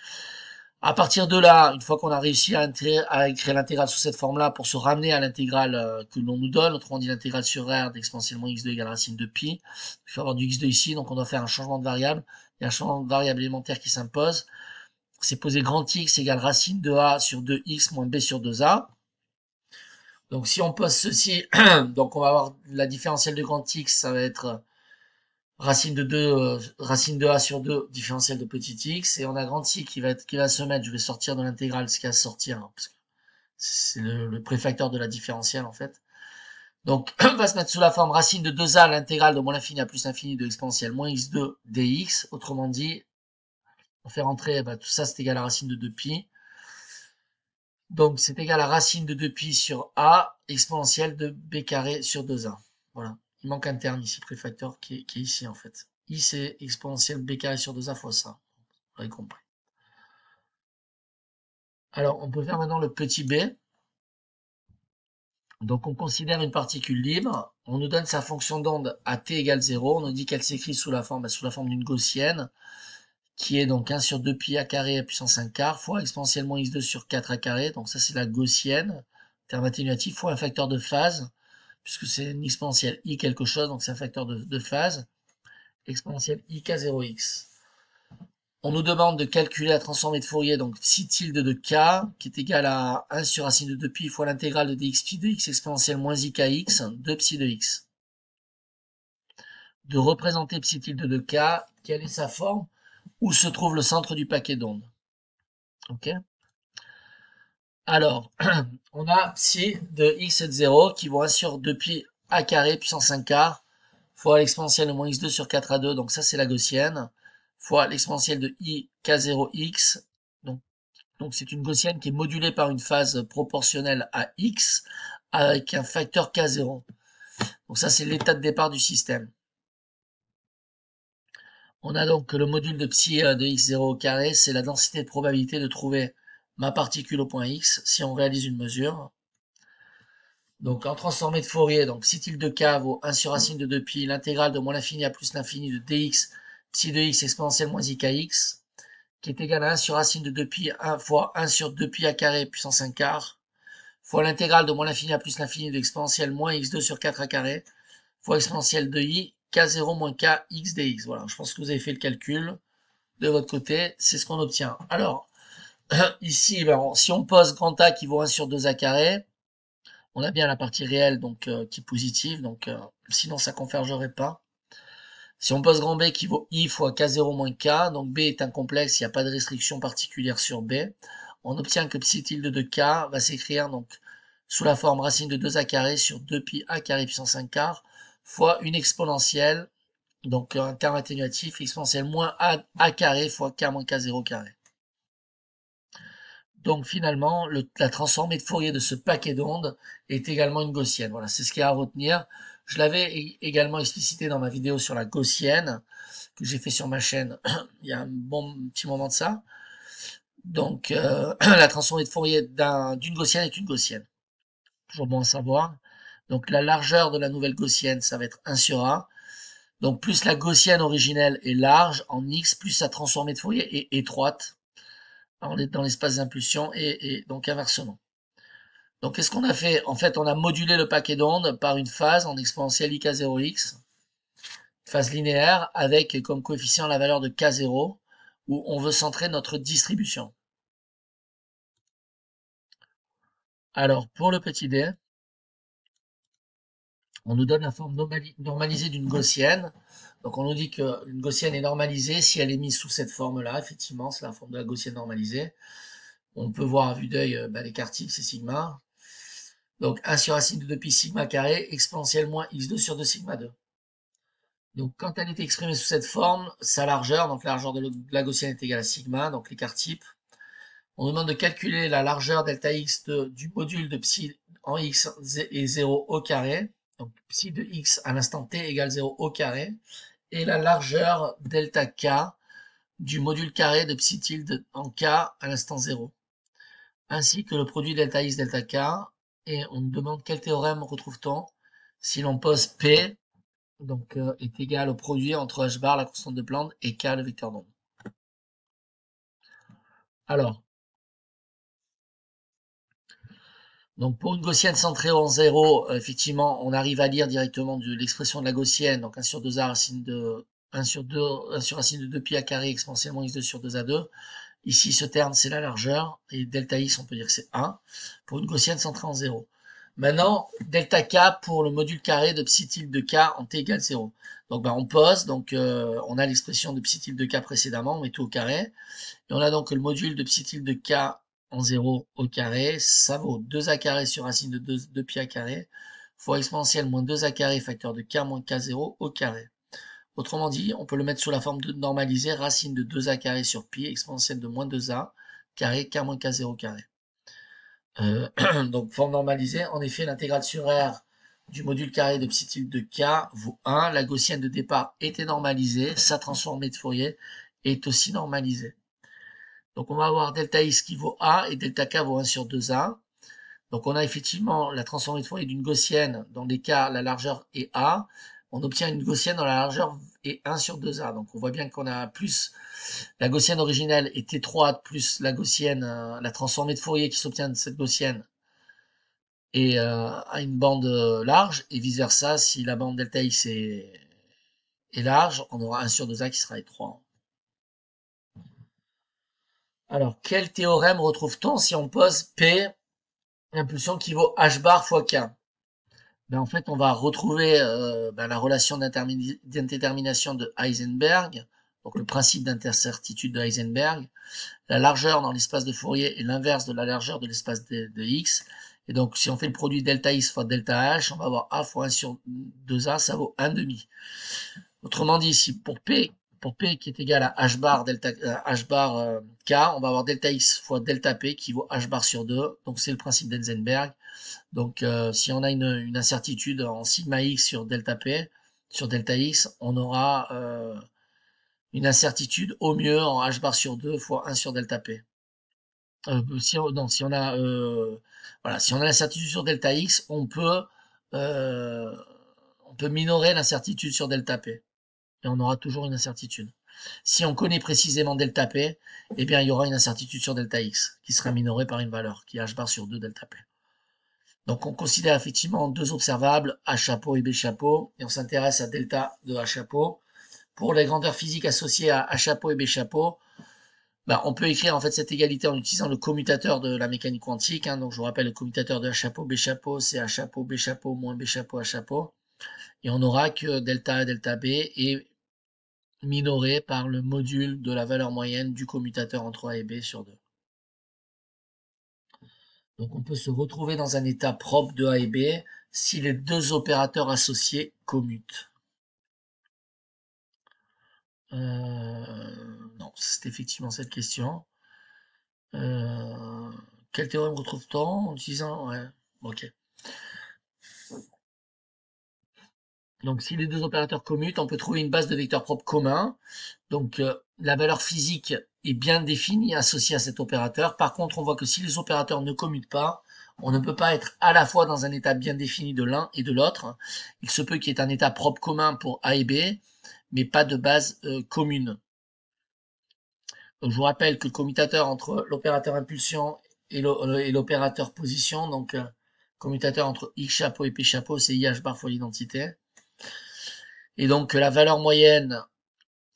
[SPEAKER 1] À partir de là, une fois qu'on a réussi à écrire l'intégrale sous cette forme-là pour se ramener à l'intégrale que l'on nous donne, autrement dit l'intégrale sur r d'exponentielle moins x2 égale racine de pi, il faut avoir du x2 ici, donc on doit faire un changement de variable. Il y a un changement de variable élémentaire qui s'impose. C'est poser grand X égale racine de A sur 2X moins B sur 2A. Donc si on pose ceci, donc on va avoir la différentielle de grand X, ça va être racine de 2, racine de A sur 2, différentielle de petit x, et on a grand I qui va se mettre, je vais sortir de l'intégrale ce qu'il y a à sortir, hein, parce que c'est le préfacteur de la différentielle en fait. Donc, on va se mettre sous la forme racine de 2a, l'intégrale de moins l'infini à plus l'infini de l'exponentielle moins x2 dx. Autrement dit, on fait rentrer, tout ça c'est égal à racine de 2pi. Donc, c'est égal à racine de 2pi sur a, exponentielle de b carré sur 2a. Voilà. Il manque un terme ici, préfacteur, qui est ici en fait. I, c'est exponentielle b carré sur 2a fois ça. Vous avez compris. Alors, on peut faire maintenant le petit b. Donc, on considère une particule libre. On nous donne sa fonction d'onde à t égale 0. On nous dit qu'elle s'écrit sous la forme d'une gaussienne, qui est donc 1 sur 2pi a carré à puissance 1 quart fois exponentielle moins x2 sur 4 a carré. Donc ça, c'est la gaussienne, terme atténuatif, fois un facteur de phase, puisque c'est une exponentielle i quelque chose, donc c'est un facteur de phase, exponentielle i k0x. On nous demande de calculer la transformée de Fourier, donc psi tilde de k, qui est égal à 1 sur racine de 2pi fois l'intégrale de dx pi de x exponentielle moins i kx, 2 psi de x. De représenter psi tilde de k, quelle est sa forme, où se trouve le centre du paquet d'ondes. Ok. Alors, on a psi de x de 0 qui vaut 1 sur 2pi a carré puissance 1 quart fois l'exponentielle de moins x2 sur 4 a 2, donc ça c'est la gaussienne, fois l'exponentielle de i k0x, donc c'est une gaussienne qui est modulée par une phase proportionnelle à x avec un facteur k0. Donc ça c'est l'état de départ du système. On a donc le module de psi de x0 au carré, c'est la densité de probabilité de trouver ma particule au point x si on réalise une mesure. Donc en transformée de Fourier, donc psi tilde de k vaut 1 sur racine de 2pi, l'intégrale de moins l'infini à plus l'infini de dx psi de x exponentielle moins i kx, qui est égal à 1 sur racine de 2pi 1 fois 1 sur 2pi a carré puissance 1 quart, fois l'intégrale de moins l'infini à plus l'infini de exponentielle moins x2 sur 4 a carré, fois exponentielle de i k0 moins k x dx. Voilà, je pense que vous avez fait le calcul de votre côté, c'est ce qu'on obtient. Alors, ici, si on pose grand A qui vaut 1 sur 2 a carré, on a bien la partie réelle donc qui est positive, donc sinon ça convergerait pas. Si on pose grand B qui vaut I fois K0 moins K, donc B est un complexe, il n'y a pas de restriction particulière sur B, on obtient que psi tilde de K va s'écrire donc sous la forme racine de 2A carré sur 2pi A carré puissance 1 quart fois une exponentielle, donc un terme atténuatif, exponentielle moins A carré fois K moins K0 carré. Donc finalement, la transformée de Fourier de ce paquet d'ondes est également une gaussienne. Voilà, c'est ce qu'il y a à retenir. Je l'avais également explicité dans ma vidéo sur la gaussienne, que j'ai fait sur ma chaîne il y a un bon petit moment de ça. Donc la transformée de Fourier d'une gaussienne est une gaussienne. Toujours bon à savoir. Donc la largeur de la nouvelle gaussienne, ça va être 1 sur A. Donc plus la gaussienne originelle est large en X, plus sa transformée de Fourier est étroite. On est dans l'espace d'impulsion et donc inversement. Donc qu'est-ce qu'on a fait? En fait, on a modulé le paquet d'ondes par une phase en exponentielle ik0x, phase linéaire, avec comme coefficient la valeur de k0, où on veut centrer notre distribution. Alors, pour le petit d, on nous donne la forme normalisée d'une gaussienne. Donc on nous dit qu'une gaussienne est normalisée si elle est mise sous cette forme-là. Effectivement, c'est la forme de la gaussienne normalisée. On peut voir à vue d'œil l'écart type, c'est sigma. Donc 1 sur racine de 2 pi sigma carré exponentielle moins x2 sur 2 sigma 2. Donc quand elle est exprimée sous cette forme, sa largeur, donc la largeur de la gaussienne est égale à sigma, donc l'écart type. On nous demande de calculer la largeur delta x du module de psi en x est 0 au carré, donc psi de x à l'instant t égale 0 au carré, et la largeur delta k du module carré de psi tilde en k à l'instant 0, ainsi que le produit delta x delta k, et on nous demande quel théorème retrouve-t-on si l'on pose P donc, est égal au produit entre h bar, la constante de Planck, et k, le vecteur d'onde. Alors, donc pour une gaussienne centrée en 0, effectivement, on arrive à lire directement de l'expression de la gaussienne, donc 1 sur 2a racine de 1 sur 2, 1 sur racine de 2 pi à carré exponentiellement x2 sur 2a2. Ici, ce terme, c'est la largeur, et delta x, on peut dire que c'est 1, pour une gaussienne centrée en 0. Maintenant, delta k pour le module carré de psi tilde de k en t égale 0. Donc, on pose, donc on a l'expression de psi tilde de k précédemment, on met tout au carré, et on a donc le module de psi tilde de k en 0 au carré, ça vaut 2a carré sur racine de 2 pi à carré, fois exponentielle moins 2a carré facteur de k moins k0 au carré. Autrement dit, on peut le mettre sous la forme de normalisée, racine de 2a carré sur pi, exponentielle de moins 2a, carré, k moins k0 carré. Donc, forme normalisée, en effet, l'intégrale sur R du module carré de psi tilde de k vaut 1. La gaussienne de départ était normalisée, sa transformée de Fourier est aussi normalisée. Donc, on va avoir delta x qui vaut a et delta k vaut 1 sur 2a. Donc, on a effectivement la transformée de Fourier d'une gaussienne, dans les cas, la largeur est a. On obtient une gaussienne dont la largeur est 1 sur 2a. Donc, on voit bien qu'on a plus la gaussienne originelle est étroite, plus la gaussienne, la transformée de Fourier qui s'obtient de cette gaussienne et a une bande large, et vice versa, si la bande delta x est large, on aura 1 sur 2a qui sera étroit. Alors, quel théorème retrouve-t-on si on pose P, impulsion qui vaut h bar fois k? En fait, on va retrouver la relation d'indétermination de Heisenberg, donc le principe d'incertitude de Heisenberg. La largeur dans l'espace de Fourier est l'inverse de la largeur de l'espace de x. Et donc, si on fait le produit delta x fois delta h, on va avoir a fois 1 sur 2a, ça vaut 1 demi. Autrement dit, si pour P qui est égal à h bar, k, on va avoir delta x fois delta P qui vaut h bar sur 2. Donc, c'est le principe d'Heisenberg. Donc, si on a une incertitude en sigma x sur delta P, sur delta x, on aura une incertitude au mieux en h bar sur 2 fois 1 sur delta P. Si on a voilà, si on a l'incertitude sur delta x, on peut minorer l'incertitude sur delta p et on aura toujours une incertitude. Si on connaît précisément delta p, eh bien il y aura une incertitude sur delta x qui sera minorée par une valeur qui est h bar sur 2 delta p. Donc on considère effectivement deux observables, H chapeau et B chapeau, et on s'intéresse à delta de H chapeau. Pour les grandeurs physiques associées à H chapeau et B chapeau, on peut écrire en fait cette égalité en utilisant le commutateur de la mécanique quantique. Donc je vous rappelle, le commutateur de H chapeau, B chapeau, c'est H chapeau, B chapeau, moins B chapeau, H chapeau. Et on aura que delta A, delta B est minoré par le module de la valeur moyenne du commutateur entre A et B sur 2. Donc on peut se retrouver dans un état propre de A et B si les deux opérateurs associés commutent. Non, c'est effectivement cette question. Quel théorème retrouve-t-on en utilisant... Ouais, ok. Donc si les deux opérateurs commutent, on peut trouver une base de vecteurs propres communs. Donc la valeur physique est bien définie associée à cet opérateur. Par contre, on voit que si les opérateurs ne commutent pas, on ne peut pas être à la fois dans un état bien défini de l'un et de l'autre. Il se peut qu'il y ait un état propre commun pour A et B, mais pas de base commune. Donc je vous rappelle que le commutateur entre l'opérateur impulsion et l'opérateur position, donc commutateur entre X chapeau et P chapeau, c'est IH bar fois l'identité. Et donc la valeur moyenne,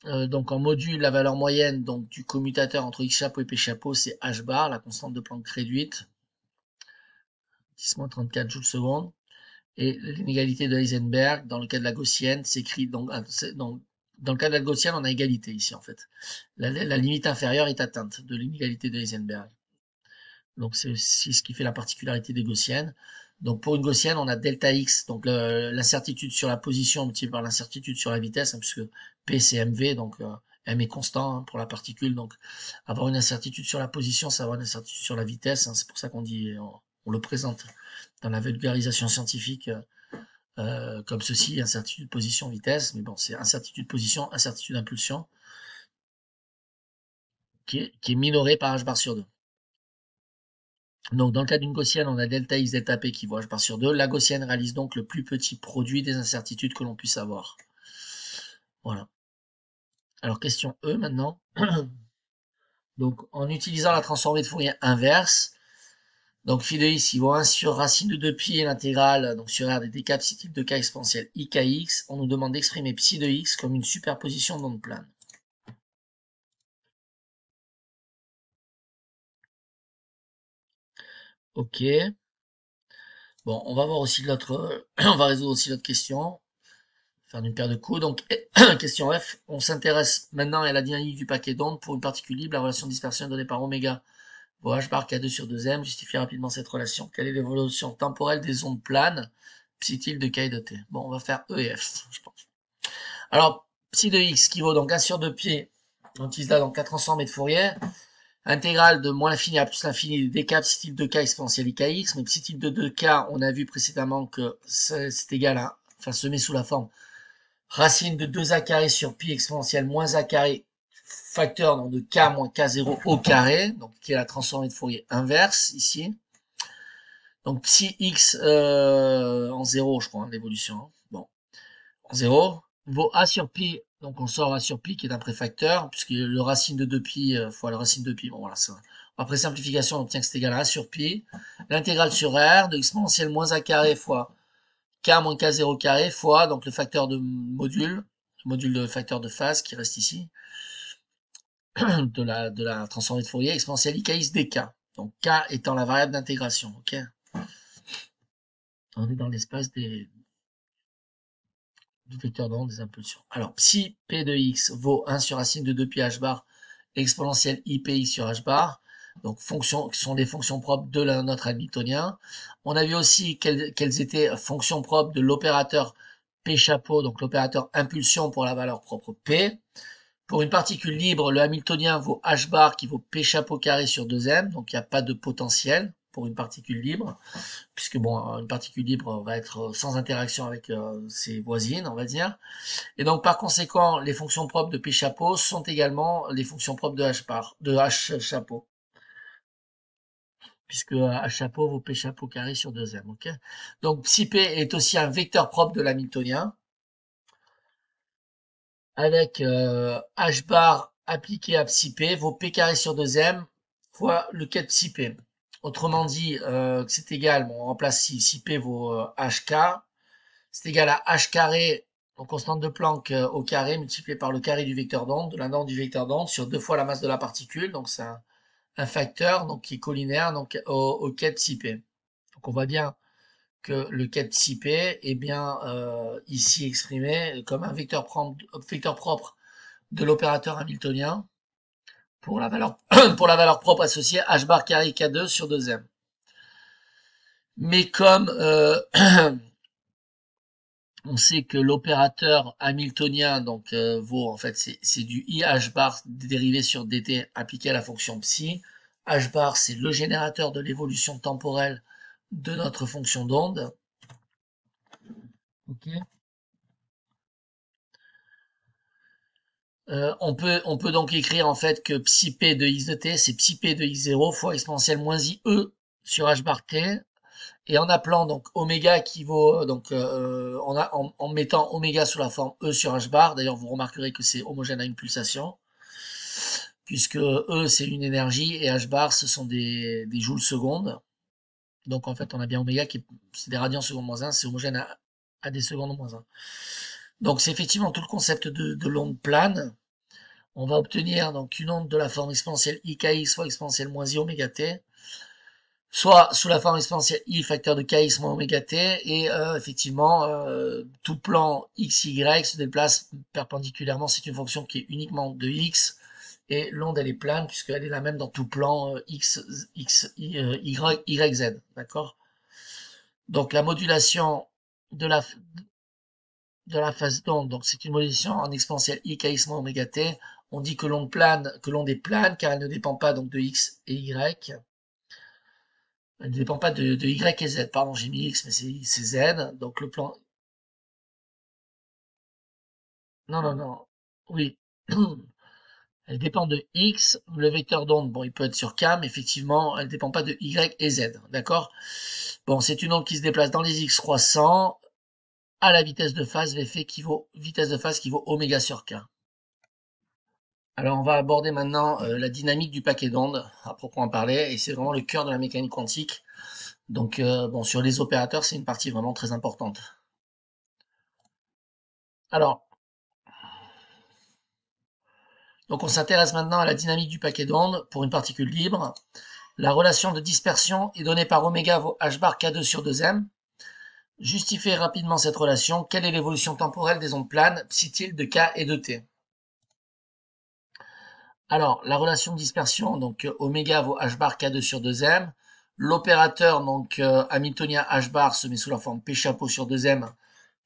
[SPEAKER 1] donc en module, la valeur moyenne donc du commutateur entre X chapeau et P chapeau, c'est H bar, la constante de Planck réduite, 10-34 joules secondes. Et l'inégalité de Heisenberg, dans le cas de la gaussienne, s'écrit donc, dans le cas de la gaussienne, on a égalité ici en fait. La limite inférieure est atteinte de l'inégalité de Heisenberg. Donc c'est aussi ce qui fait la particularité des gaussiennes. Donc pour une gaussienne, on a delta x, donc l'incertitude sur la position multipliée par l'incertitude sur la vitesse, hein, puisque P c'est mv, donc m est constant, hein, pour la particule. Donc avoir une incertitude sur la position, c'est avoir une incertitude sur la vitesse, hein. C'est pour ça qu'on dit, on le présente dans la vulgarisation scientifique comme ceci, incertitude position vitesse. Mais bon, c'est incertitude position, incertitude impulsion, qui est minorée par h bar sur 2. Donc, dans le cas d'une gaussienne, on a delta x, delta p qui vaut h bar sur 2. La gaussienne réalise donc le plus petit produit des incertitudes que l'on puisse avoir. Voilà. Alors, question E maintenant. Donc, en utilisant la transformée de Fourier inverse, donc phi de x, il vaut 1 sur racine de 2pi et l'intégrale, donc sur R des dk psi type de k exponentielle ikx, on nous demande d'exprimer psi de x comme une superposition d'ondes planes. Ok. Bon, on va voir aussi l'autre, on va résoudre aussi l'autre question. Faire une paire de coups. Donc, question F, on s'intéresse maintenant à la dynamique du paquet d'ondes. Pour une particule libre, la relation de dispersion donnée par oméga vaut h bar k2 sur 2m. Justifie rapidement cette relation. Quelle est l'évolution temporelle des ondes planes psi tilde de k et de t? Bon, on va faire E et F, je pense. Alors, psi de x qui vaut donc 1 sur 2pi, on utilise là donc 4 transformés de Fourier. Intégrale de moins l'infini à plus l'infini de dk psi tilde de k exponentielle ikx. Mais psi tilde de 2k, on a vu précédemment que c'est égal à, enfin, se met sous la forme racine de 2a carré sur pi exponentielle moins a carré facteur donc de k moins k0 au carré, donc qui est la transformée de Fourier inverse ici. Donc si x en 0, je crois, hein, l'évolution, hein. Bon, en 0, vaut a sur pi, donc on sort a sur pi qui est un préfacteur, puisque le racine de 2pi fois le racine de pi, bon voilà, ça. Après simplification, on obtient que c'est égal à a sur pi. L'intégrale sur r de exponentielle moins a carré fois k moins k0 carré fois donc le facteur de module, de facteur de phase qui reste ici, de la transformée de Fourier, exponentielle ikx dk. Donc k étant la variable d'intégration, ok. On est dans l'espace du vecteur d'onde des impulsions. Alors, si p de x vaut 1 sur racine de 2pi h bar exponentielle ipx sur h bar, donc fonctions qui sont des fonctions propres de notre Hamiltonien. On a vu aussi quelles étaient fonctions propres de l'opérateur P chapeau, donc l'opérateur impulsion pour la valeur propre P. Pour une particule libre, le Hamiltonien vaut h bar qui vaut P chapeau carré sur 2m, donc il n'y a pas de potentiel pour une particule libre, puisque bon, une particule libre va être sans interaction avec ses voisines, on va dire. Et donc par conséquent, les fonctions propres de P chapeau sont également les fonctions propres de h bar, de h chapeau, puisque h chapeau vaut P chapeau carré sur 2m, ok. Donc psi P est aussi un vecteur propre de l'Hamiltonien, avec h bar appliqué à psi P vaut P carré sur 2m fois le quai de psi P. Autrement dit, c'est égal, bon, on remplace si P vaut hk, c'est égal à h carré, donc constante de Planck au carré, multiplié par le carré du vecteur d'onde, de la norme du vecteur d'onde, sur 2 fois la masse de la particule, donc c'est un facteur donc, qui est collinaire donc, au quai de psi P. Donc on voit bien que le quai de psi P est bien ici exprimé comme un vecteur propre de l'opérateur hamiltonien pour la valeur, pour la valeur propre associée h bar carré k2 sur 2m. Mais comme on sait que l'opérateur hamiltonien donc vaut en fait c'est du i h bar dérivé sur dt appliqué à la fonction psi. H bar c'est le générateur de l'évolution temporelle de notre fonction d'onde. Ok. On peut donc écrire en fait que psi p de x de t c'est psi p de x0 fois exponentielle moins i e sur h bar t. Et en appelant donc oméga qui vaut donc en mettant oméga sous la forme e sur h bar, d'ailleurs vous remarquerez que c'est homogène à une pulsation, puisque e c'est une énergie et h bar ce sont des joules secondes. Donc en fait on a bien oméga qui c'est des radians secondes moins 1, c'est homogène à des secondes moins 1. Donc c'est effectivement tout le concept de l'onde plane. On va obtenir donc une onde de la forme exponentielle ikx fois exponentielle moins i oméga t soit sous la forme exponentielle i facteur de kx moins oméga t, et effectivement, tout plan xy se déplace perpendiculairement. C'est une fonction qui est uniquement de x, et l'onde elle est plane puisqu'elle est la même dans tout plan y, z, d'accord? Donc la modulation de la phase d'onde, donc c'est une modulation en exponentielle i kx moins oméga t. On dit que l'onde est plane car elle ne dépend pas donc de x et y. Elle ne dépend pas de y et z. Pardon, j'ai mis x, mais c'est z. Donc le plan. Non, non, non. Oui. Elle dépend de x. Le vecteur d'onde, bon, il peut être sur k, mais effectivement, elle ne dépend pas de y et z. D'accord? Bon, c'est une onde qui se déplace dans les x croissants à la vitesse de phase Vf vitesse de phase qui vaut oméga sur k. Alors, on va aborder maintenant la dynamique du paquet d'ondes, à proprement parler, et c'est vraiment le cœur de la mécanique quantique. Donc, bon, sur les opérateurs, c'est une partie vraiment très importante. Alors, donc on s'intéresse maintenant à la dynamique du paquet d'ondes pour une particule libre. La relation de dispersion est donnée par oméga vaut h bar k2 sur 2m. Justifiez rapidement cette relation. Quelle est l'évolution temporelle des ondes planes psi-tilde de k et de t? Alors, la relation de dispersion, donc oméga vaut h bar k2 sur 2m. L'opérateur, donc hamiltonien h bar, se met sous la forme p chapeau sur 2m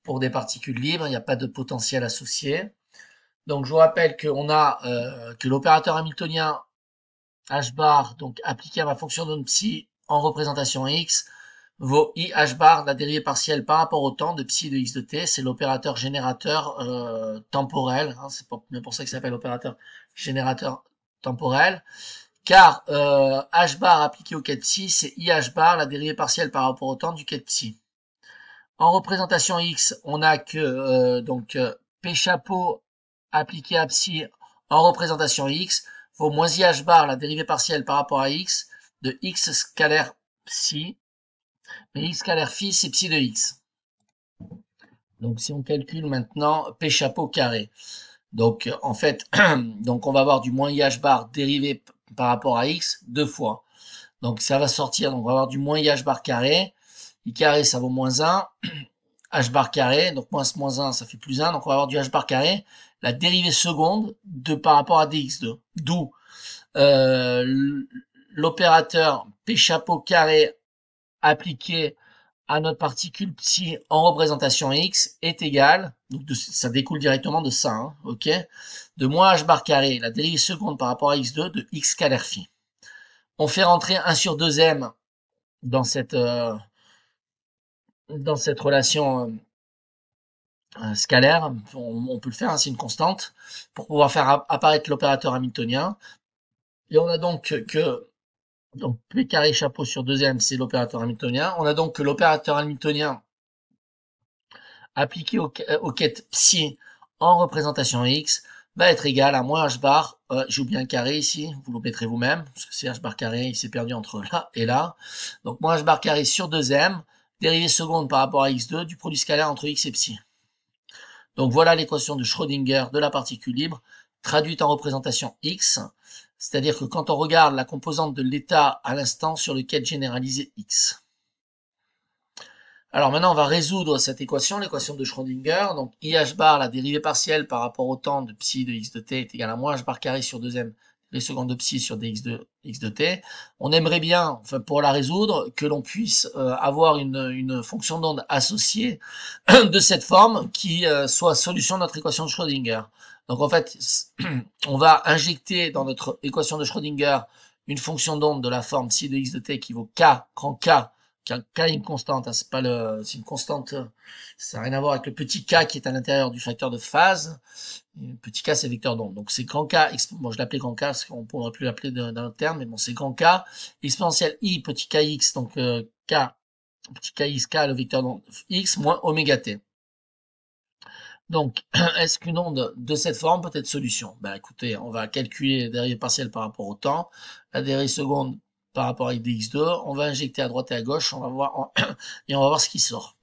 [SPEAKER 1] pour des particules libres. Il n'y a pas de potentiel associé. Donc, je vous rappelle qu'on a que l'opérateur hamiltonien h bar, donc appliqué à ma fonction d'onde psi en représentation x, vaut i h bar, la dérivée partielle par rapport au temps de psi de x de t. C'est l'opérateur générateur temporel. Hein, c'est pour ça qu'il s'appelle opérateur générateur temporel. Car h bar appliqué au quai psi, c'est i h bar, la dérivée partielle par rapport au temps du quai psi. En représentation x, on a que p chapeau appliqué à psi en représentation x vaut moins i h bar, la dérivée partielle par rapport à x, de x scalaire psi, mais x scalaire phi, c'est psi de x. Donc si on calcule maintenant p chapeau carré, donc en fait, donc on va avoir du moins i h bar dérivé par rapport à x deux fois. Donc ça va sortir, donc on va avoir du moins i h bar carré, i carré ça vaut moins 1, h bar carré, donc moins 1 ça fait plus 1, donc on va avoir du h bar carré, la dérivée seconde de par rapport à dx2, d'où l'opérateur p chapeau carré appliqué à notre particule psi en représentation x est égal, donc ça découle directement de ça, hein, ok, de moins h bar carré, la dérivée seconde par rapport à x2 de x scalaire phi. On fait rentrer 1 sur 2m dans cette relation scalaire, on peut le faire, hein, c'est une constante, pour pouvoir faire apparaître l'opérateur hamiltonien. Et on a donc que donc P carré chapeau sur 2m, c'est l'opérateur hamiltonien. On a donc que l'opérateur hamiltonien appliqué au quête psi en représentation x va être égal à moins h bar, j'ai oublié un carré ici, vous le mettrez vous-même, parce que c'est h bar carré, il s'est perdu entre là et là. Donc moins h bar carré sur 2m, dérivée seconde par rapport à x2 du produit scalaire entre x et psi. Donc voilà l'équation de Schrödinger de la particule libre, traduite en représentation x, c'est-à-dire que quand on regarde la composante de l'état à l'instant sur lequel généraliser x. Alors maintenant, on va résoudre cette équation, l'équation de Schrödinger. Donc IH bar, la dérivée partielle par rapport au temps de psi de x de t est égale à moins h bar carré sur 2m les secondes de psi sur dx de x de t. On aimerait bien, enfin pour la résoudre, que l'on puisse avoir une fonction d'onde associée de cette forme qui soit solution de notre équation de Schrödinger. Donc en fait, on va injecter dans notre équation de Schrödinger une fonction d'onde de la forme psi de x de t qui vaut k, grand K, K est une constante, hein, c'est une constante, ça n'a rien à voir avec le petit k qui est à l'intérieur du facteur de phase. Et le petit k c'est vecteur d'onde. Donc c'est grand K, bon je l'appelais grand K parce qu'on ne pourrait plus l'appeler d'un autre terme, mais bon c'est grand K, exponentielle i petit kx, donc k, petit kx, k le vecteur d'onde x moins oméga t. Donc, est-ce qu'une onde de cette forme peut être solution? Ben écoutez, on va calculer la dérivée partielle par rapport au temps, la dérivée seconde par rapport à dx2, on va injecter à droite et à gauche, on va voir et on va voir ce qui sort.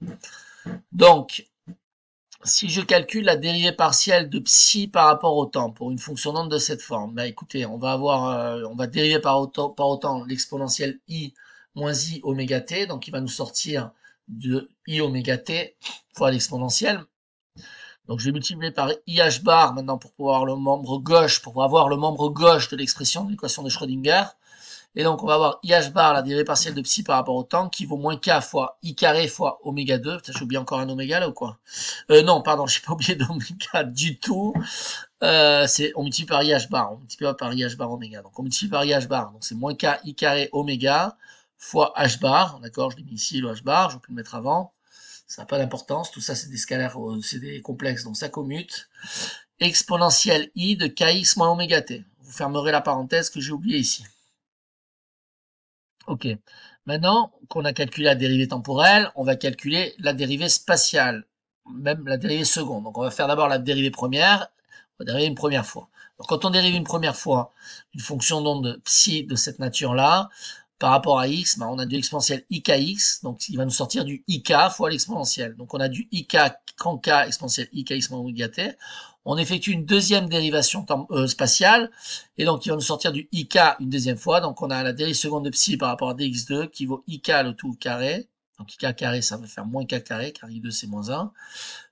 [SPEAKER 1] Donc, si je calcule la dérivée partielle de psi par rapport au temps pour une fonction d'onde de cette forme, ben écoutez, on va avoir, on va dériver par autant l'exponentielle i moins i oméga t, donc il va nous sortir de i oméga t fois l'exponentielle. Donc je vais multiplier par IH bar maintenant pour pouvoir avoir le membre gauche, pour avoir le membre gauche de l'expression de l'équation de Schrödinger. Et donc on va avoir IH bar, la dérivée partielle de psi par rapport au temps, qui vaut moins k fois i carré fois oméga 2. Putain, j'ai oublié encore un oméga là ou quoi? Non, pardon, j'ai pas oublié d'oméga du tout. On multiplie par IH bar, on multiplie par IH bar oméga. Donc on multiplie par IH bar, donc c'est moins k i carré oméga fois h bar. D'accord, je l'ai mis ici le h bar, j'aurais pu le mettre avant. Ça n'a pas d'importance, tout ça c'est des scalaires, c'est des complexes, donc ça commute. Exponentielle i de kx moins oméga t. Vous fermerez la parenthèse que j'ai oublié ici. Ok. Maintenant qu'on a calculé la dérivée temporelle, on va calculer la dérivée spatiale, même la dérivée seconde. Donc on va faire d'abord la dérivée première, on va dériver une première fois. Donc quand on dérive une première fois une fonction d'onde psi de cette nature-là, par rapport à x, on a du exponentiel ikx, donc il va nous sortir du ik fois l'exponentielle. Donc on a du ik grand k exponentiel ikx moins oméga t. On effectue une deuxième dérivation spatiale, et donc il va nous sortir du ik une deuxième fois. Donc on a la dérive seconde de psi par rapport à dx2 qui vaut ik le tout carré. Donc ik carré, ça va faire moins k carré, car i2 c'est moins 1,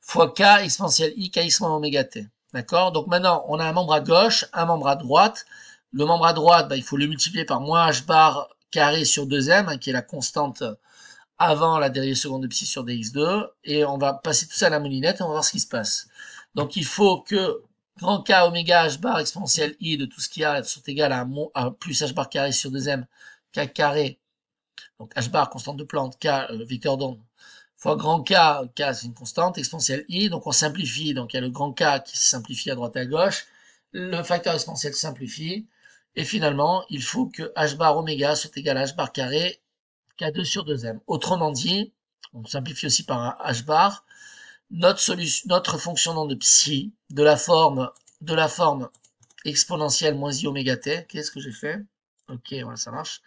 [SPEAKER 1] fois k exponentielle ikx moins oméga t. D'accord? Donc maintenant, on a un membre à gauche, un membre à droite. Le membre à droite, il faut le multiplier par moins h bar carré sur 2m, qui est la constante avant la dérivée seconde de psi sur dx2, et on va passer tout ça à la moulinette et on va voir ce qui se passe. Donc il faut que grand K oméga h bar exponentielle i de tout ce qu'il y a soit égal à plus h bar carré sur 2m, k carré, donc h bar constante de Planck, k vecteur d'onde, fois grand K, K c'est une constante, exponentielle i, donc on simplifie, donc il y a le grand K qui se simplifie à droite et à gauche, le facteur exponentiel simplifie, et finalement, il faut que h bar oméga soit égal à h bar carré, k2 sur 2m. Autrement dit, on simplifie aussi par un h bar, notre fonction d'onde de psi de la forme exponentielle moins i oméga t, qu'est-ce que j'ai fait? Ok, voilà, ça marche.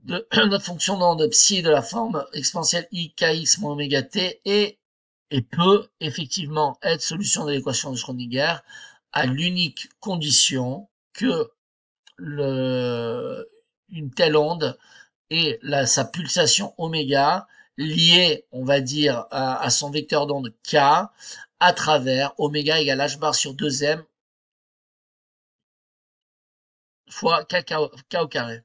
[SPEAKER 1] De notre fonction d'onde psi de la forme exponentielle i kx moins oméga t et peut effectivement être solution de l'équation de Schrödinger à l'unique condition que une telle onde et sa pulsation oméga liée, on va dire, à son vecteur d'onde k à travers oméga égale h bar sur 2m fois k au carré.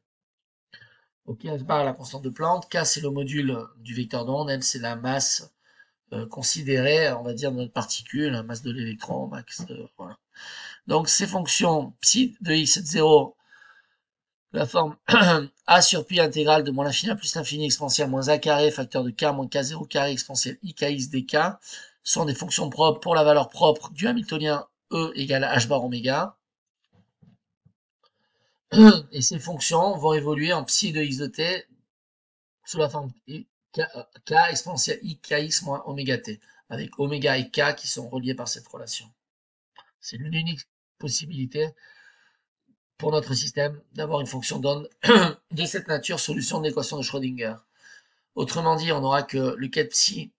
[SPEAKER 1] Ok, h bar la constante de Planck, k c'est le module du vecteur d'onde, l c'est la masse considérée, on va dire, de notre particule, la masse de l'électron, max de, voilà. Donc ces fonctions psi de x est 0, la forme a sur pi intégrale de moins l'infini à plus l'infini exponentielle moins a carré facteur de k moins k0 carré exponentielle ikx dk sont des fonctions propres pour la valeur propre du hamiltonien E égale à h bar oméga. Et ces fonctions vont évoluer en psi de x de t sous la forme k exponentielle ikx moins oméga t, avec oméga et k qui sont reliés par cette relation. C'est l'unique possibilité pour notre système d'avoir une fonction d'onde de cette nature, solution de l'équation de Schrödinger. Autrement dit, on n'aura que le quai de psi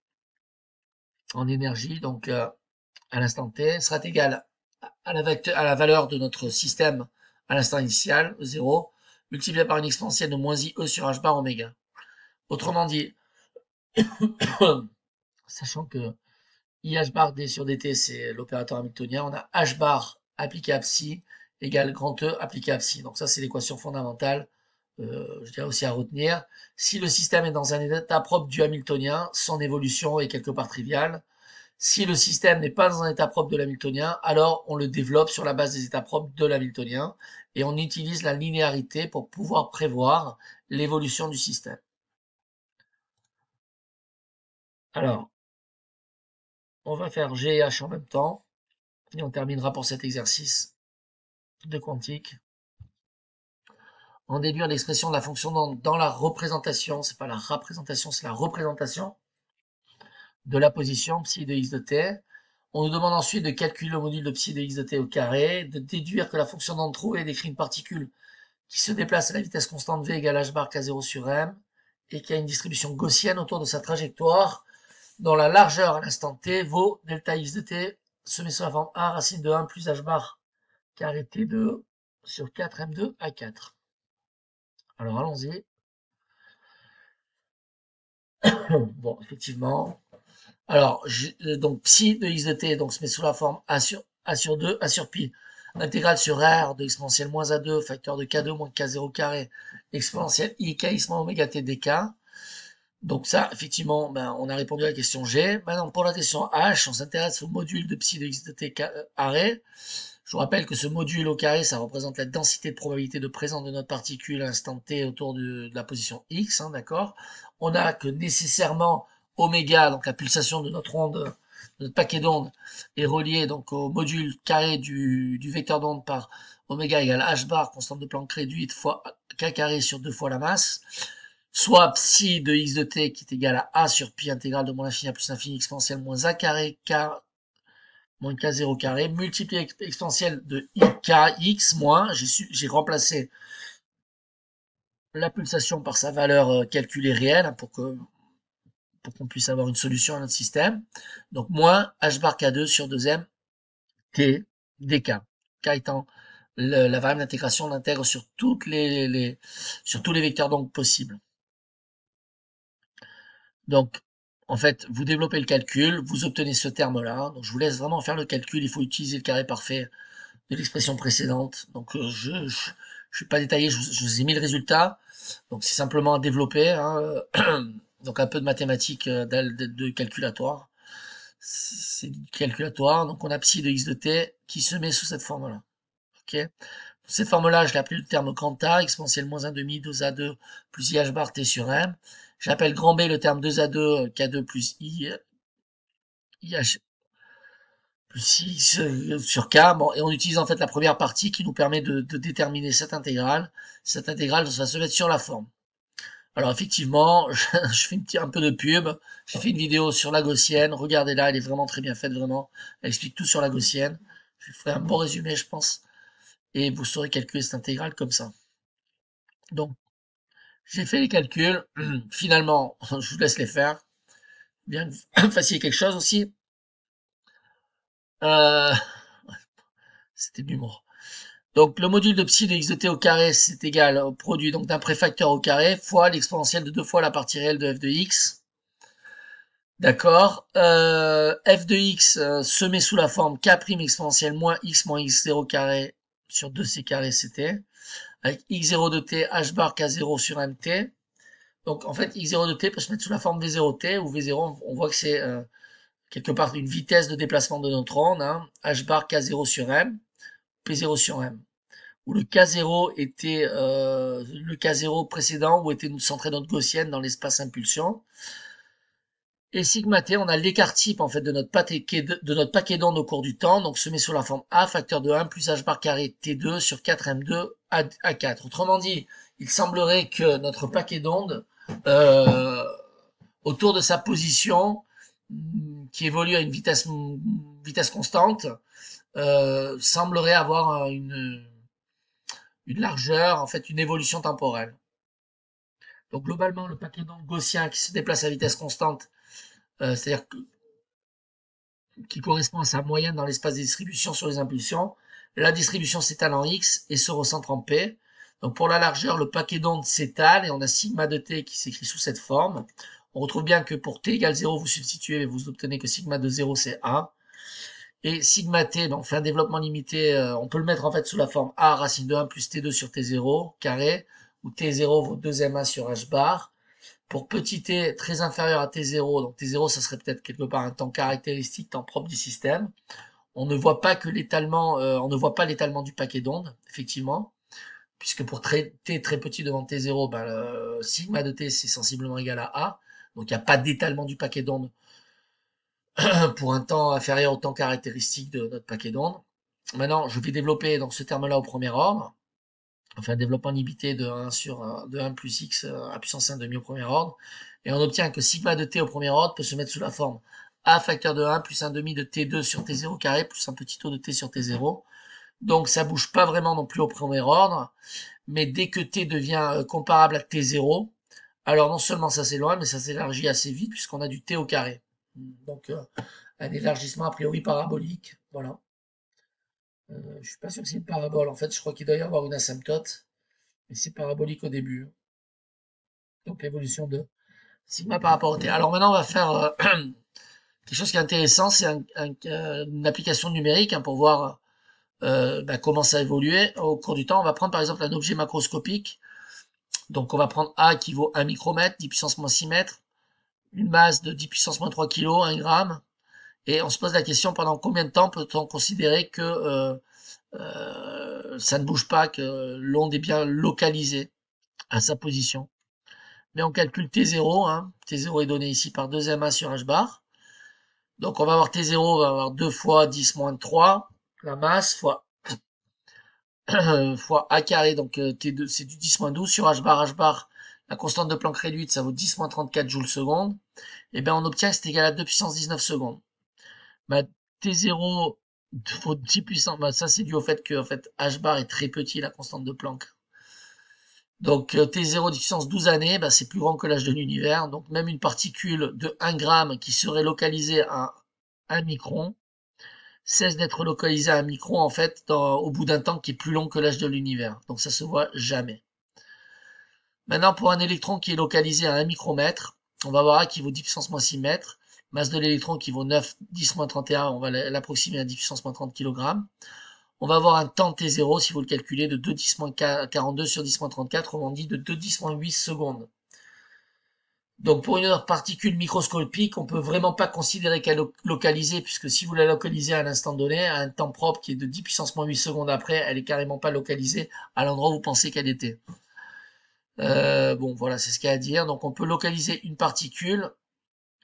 [SPEAKER 1] en énergie, donc à l'instant t, sera égal à la valeur de notre système à l'instant initial, 0, multiplié par une exponentielle de moins i e sur h bar oméga. Autrement dit, sachant que IH bar d sur dt, c'est l'opérateur hamiltonien, on a h bar appliqué à psi égale grand E appliqué à psi. Donc ça, c'est l'équation fondamentale, je dirais aussi à retenir. Si le système est dans un état propre du hamiltonien, son évolution est quelque part triviale. Si le système n'est pas dans un état propre de l'hamiltonien, alors on le développe sur la base des états propres de l'hamiltonien et on utilise la linéarité pour pouvoir prévoir l'évolution du système. Alors, on va faire G et H en même temps et on terminera pour cet exercice de quantique. En déduire l'expression de la fonction dans la représentation, c'est pas la représentation, c'est la représentation de la position psi de x de t. On nous demande ensuite de calculer le module de psi de x de t au carré, de déduire que la fonction d'onde trouvée décrit une particule qui se déplace à la vitesse constante v égale h bar k0 sur m et qui a une distribution gaussienne autour de sa trajectoire dont la largeur à l'instant t vaut delta x de t semé sur la forme 1 racine de 1 plus h bar carré t2 sur 4m2 à 4. Alors allons-y. Bon, effectivement. Alors, donc psi de x de t donc, se met sous la forme a sur 2, a sur pi. Intégrale sur r de exponentielle moins a2, facteur de k2 moins k0 carré, exponentielle i kx moins oméga t dk. Donc ça, effectivement, ben, on a répondu à la question G. Maintenant, pour la question H, on s'intéresse au module de psi de x de t arrêt. Je vous rappelle que ce module au carré, ça représente la densité de probabilité de présence de notre particule à l'instant t autour de la position x, hein, d'accord. On a que nécessairement oméga, donc la pulsation de notre onde, de notre paquet d'ondes, est relié donc au module carré du vecteur d'onde par oméga égale h bar, constante de Planck réduite, fois k carré sur 2 fois la masse, soit psi de x de t qui est égal à a sur pi intégrale de moins l'infini à plus l'infini exponentielle moins a carré k moins k0 carré, multiplié exponentielle de ikx moins, j'ai remplacé la pulsation par sa valeur calculée réelle, hein, pour qu'on puisse avoir une solution à notre système. Donc moins h bar k2 sur 2m t dk. K étant la variable d'intégration, on intègre sur sur tous les vecteurs donc possibles. Donc, en fait, vous développez le calcul, vous obtenez ce terme-là. Donc, je vous laisse vraiment faire le calcul. Il faut utiliser le carré parfait de l'expression précédente. Donc, je suis pas détaillé, je vous ai mis le résultat. Donc, c'est simplement à développer, hein. Donc, un peu de mathématiques de calculatoire. C'est du calculatoire. Donc, on a psi de x de t qui se met sous cette forme-là. Ok. Cette forme-là, je l'ai appelée le terme quanta, exponentielle moins 1,5, 2a2 plus i h bar t sur m. J'appelle grand B le terme 2a2, k2 plus i h plus i sur k. Bon, et on utilise en fait la première partie qui nous permet de déterminer cette intégrale. Cette intégrale va se mettre sur la forme. Alors effectivement, je fais un peu de pub. J'ai fait une vidéo sur la gaussienne. Regardez-la, elle est vraiment très bien faite, vraiment. Elle explique tout sur la gaussienne. Je ferai un bon résumé, je pense. Et vous saurez calculer cette intégrale comme ça. Donc, j'ai fait les calculs. Finalement, je vous laisse les faire. Bien que vous fassiez quelque chose aussi. Euh, C'était de l'humour. Donc, le module de psi de x de t au carré, c'est égal au produit donc d'un préfacteur au carré fois l'exponentielle de 2 fois la partie réelle de f de x. D'accord. F de x se met sous la forme k' exponentielle moins x0 carré sur 2c carré ct, avec x0 de t h bar k0 sur mt. Donc, en fait, x0 de t peut se mettre sous la forme v0t, où v0, on voit que c'est quelque part une vitesse de déplacement de notre onde, hein, h bar k0 sur m, p0 sur m, où le k0 était le k0 précédent, où était centré notre gaussienne dans l'espace impulsion. Et sigma t, on a l'écart type en fait de notre paquet d'ondes au cours du temps, donc se met sous la forme a facteur de 1 plus h bar carré t2 sur 4m2 à 4. Autrement dit, il semblerait que notre paquet d'ondes autour de sa position qui évolue à une vitesse constante semblerait avoir une largeur, en fait une évolution temporelle. Donc globalement, le paquet d'ondes gaussien qui se déplace à vitesse constante, c'est-à-dire qui correspond à sa moyenne dans l'espace de distribution sur les impulsions, la distribution s'étale en x et se recentre en p. Donc pour la largeur, le paquet d'ondes s'étale et on a sigma de t qui s'écrit sous cette forme. On retrouve bien que pour t égale 0, vous substituez et vous obtenez que sigma de 0 c'est a. Et sigma t, ben on fait un développement limité, on peut le mettre en fait sous la forme a racine de 1 plus t2 sur t0 carré, où t0 vaut 2ma sur h bar. Pour petit t très inférieur à t0, donc t0 ça serait peut-être quelque part un temps caractéristique, temps propre du système. On ne voit pas que l'étalement, on ne voit pas l'étalement du paquet d'ondes, effectivement, puisque pour t très petit devant t0, ben, le sigma de t c'est sensiblement égal à a, donc il n'y a pas d'étalement du paquet d'ondes pour un temps inférieur au temps caractéristique de notre paquet d'ondes. Maintenant, je vais développer donc ce terme-là au premier ordre, enfin un développement limité de 1 de 1 plus x à puissance 1 demi au premier ordre, et on obtient que sigma de t au premier ordre peut se mettre sous la forme a facteur de 1 plus 1 demi de t2 sur t0 carré plus un petit taux de t sur t0. Donc ça bouge pas vraiment non plus au premier ordre, mais dès que t devient comparable à t0, alors non seulement ça s'éloigne, mais ça s'élargit assez vite puisqu'on a du t au carré. Donc un élargissement a priori parabolique, voilà. Je suis pas sûr que c'est une parabole, en fait je crois qu'il doit y avoir une asymptote, mais c'est parabolique au début. Donc l'évolution de Sigma par rapport au T. Alors maintenant, on va faire quelque chose qui est intéressant, c'est une application numérique hein, pour voir bah, comment ça a évolué au cours du temps. On va prendre par exemple un objet macroscopique. Donc on va prendre A qui vaut 1 micromètre, 10 puissance moins 6 mètres, une masse de 10 puissance moins 3 kg, 1 gramme. Et on se pose la question pendant combien de temps peut-on considérer que ça ne bouge pas, que l'onde est bien localisée à sa position. Mais on calcule T0, hein. T0 est donné ici par 2ma sur h bar. Donc on va avoir T0, on va avoir 2 fois 10 moins 3, la masse, fois, fois A carré, donc T2 c'est du 10 moins 12 sur h bar, la constante de Planck réduite, ça vaut 10 moins 34 joules seconde. Et bien on obtient que c'est égal à 2 puissance 19 secondes. Bah, T0 faut 10 puissance, bah, ça c'est dû au fait que en fait, h bar est très petit, la constante de Planck. Donc T0 de puissance 12 années, bah, c'est plus grand que l'âge de l'univers. Donc même une particule de 1 gramme qui serait localisée à 1 micron cesse d'être localisée à 1 micron en fait au bout d'un temps qui est plus long que l'âge de l'univers. Donc ça se voit jamais. Maintenant pour un électron qui est localisé à 1 micromètre, on va voir A qui vaut 10 puissance moins 6 mètres. Masse de l'électron qui vaut 9, 10 moins 31, on va l'approximer à 10 puissance moins 30 kg. On va avoir un temps T0, si vous le calculez, de 2 10 moins 42 sur 10 moins 34, on dit de 2 10 moins 8 secondes. Donc pour une particule microscopique, on peut vraiment pas considérer qu'elle est localisée, puisque si vous la localisez à un instant donné, à un temps propre qui est de 10 puissance moins 8 secondes après, elle est carrément pas localisée à l'endroit où vous pensez qu'elle était. Bon, voilà, c'est ce qu'il y a à dire. Donc on peut localiser une particule,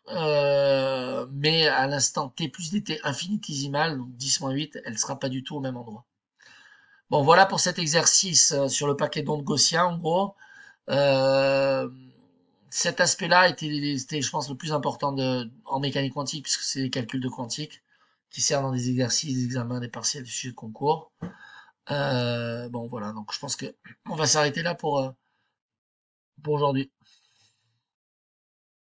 [SPEAKER 1] mais à l'instant t plus dt infinitésimal, donc 10 moins 8, elle sera pas du tout au même endroit. Bon, voilà pour cet exercice sur le paquet d'ondes gaussien, en gros. Euh, Cet aspect-là était, je pense, le plus important en mécanique quantique, puisque c'est les calculs de quantique qui servent dans des exercices, des examens, des partiels, des sujets de concours. Bon, voilà, donc je pense que on va s'arrêter là pour aujourd'hui.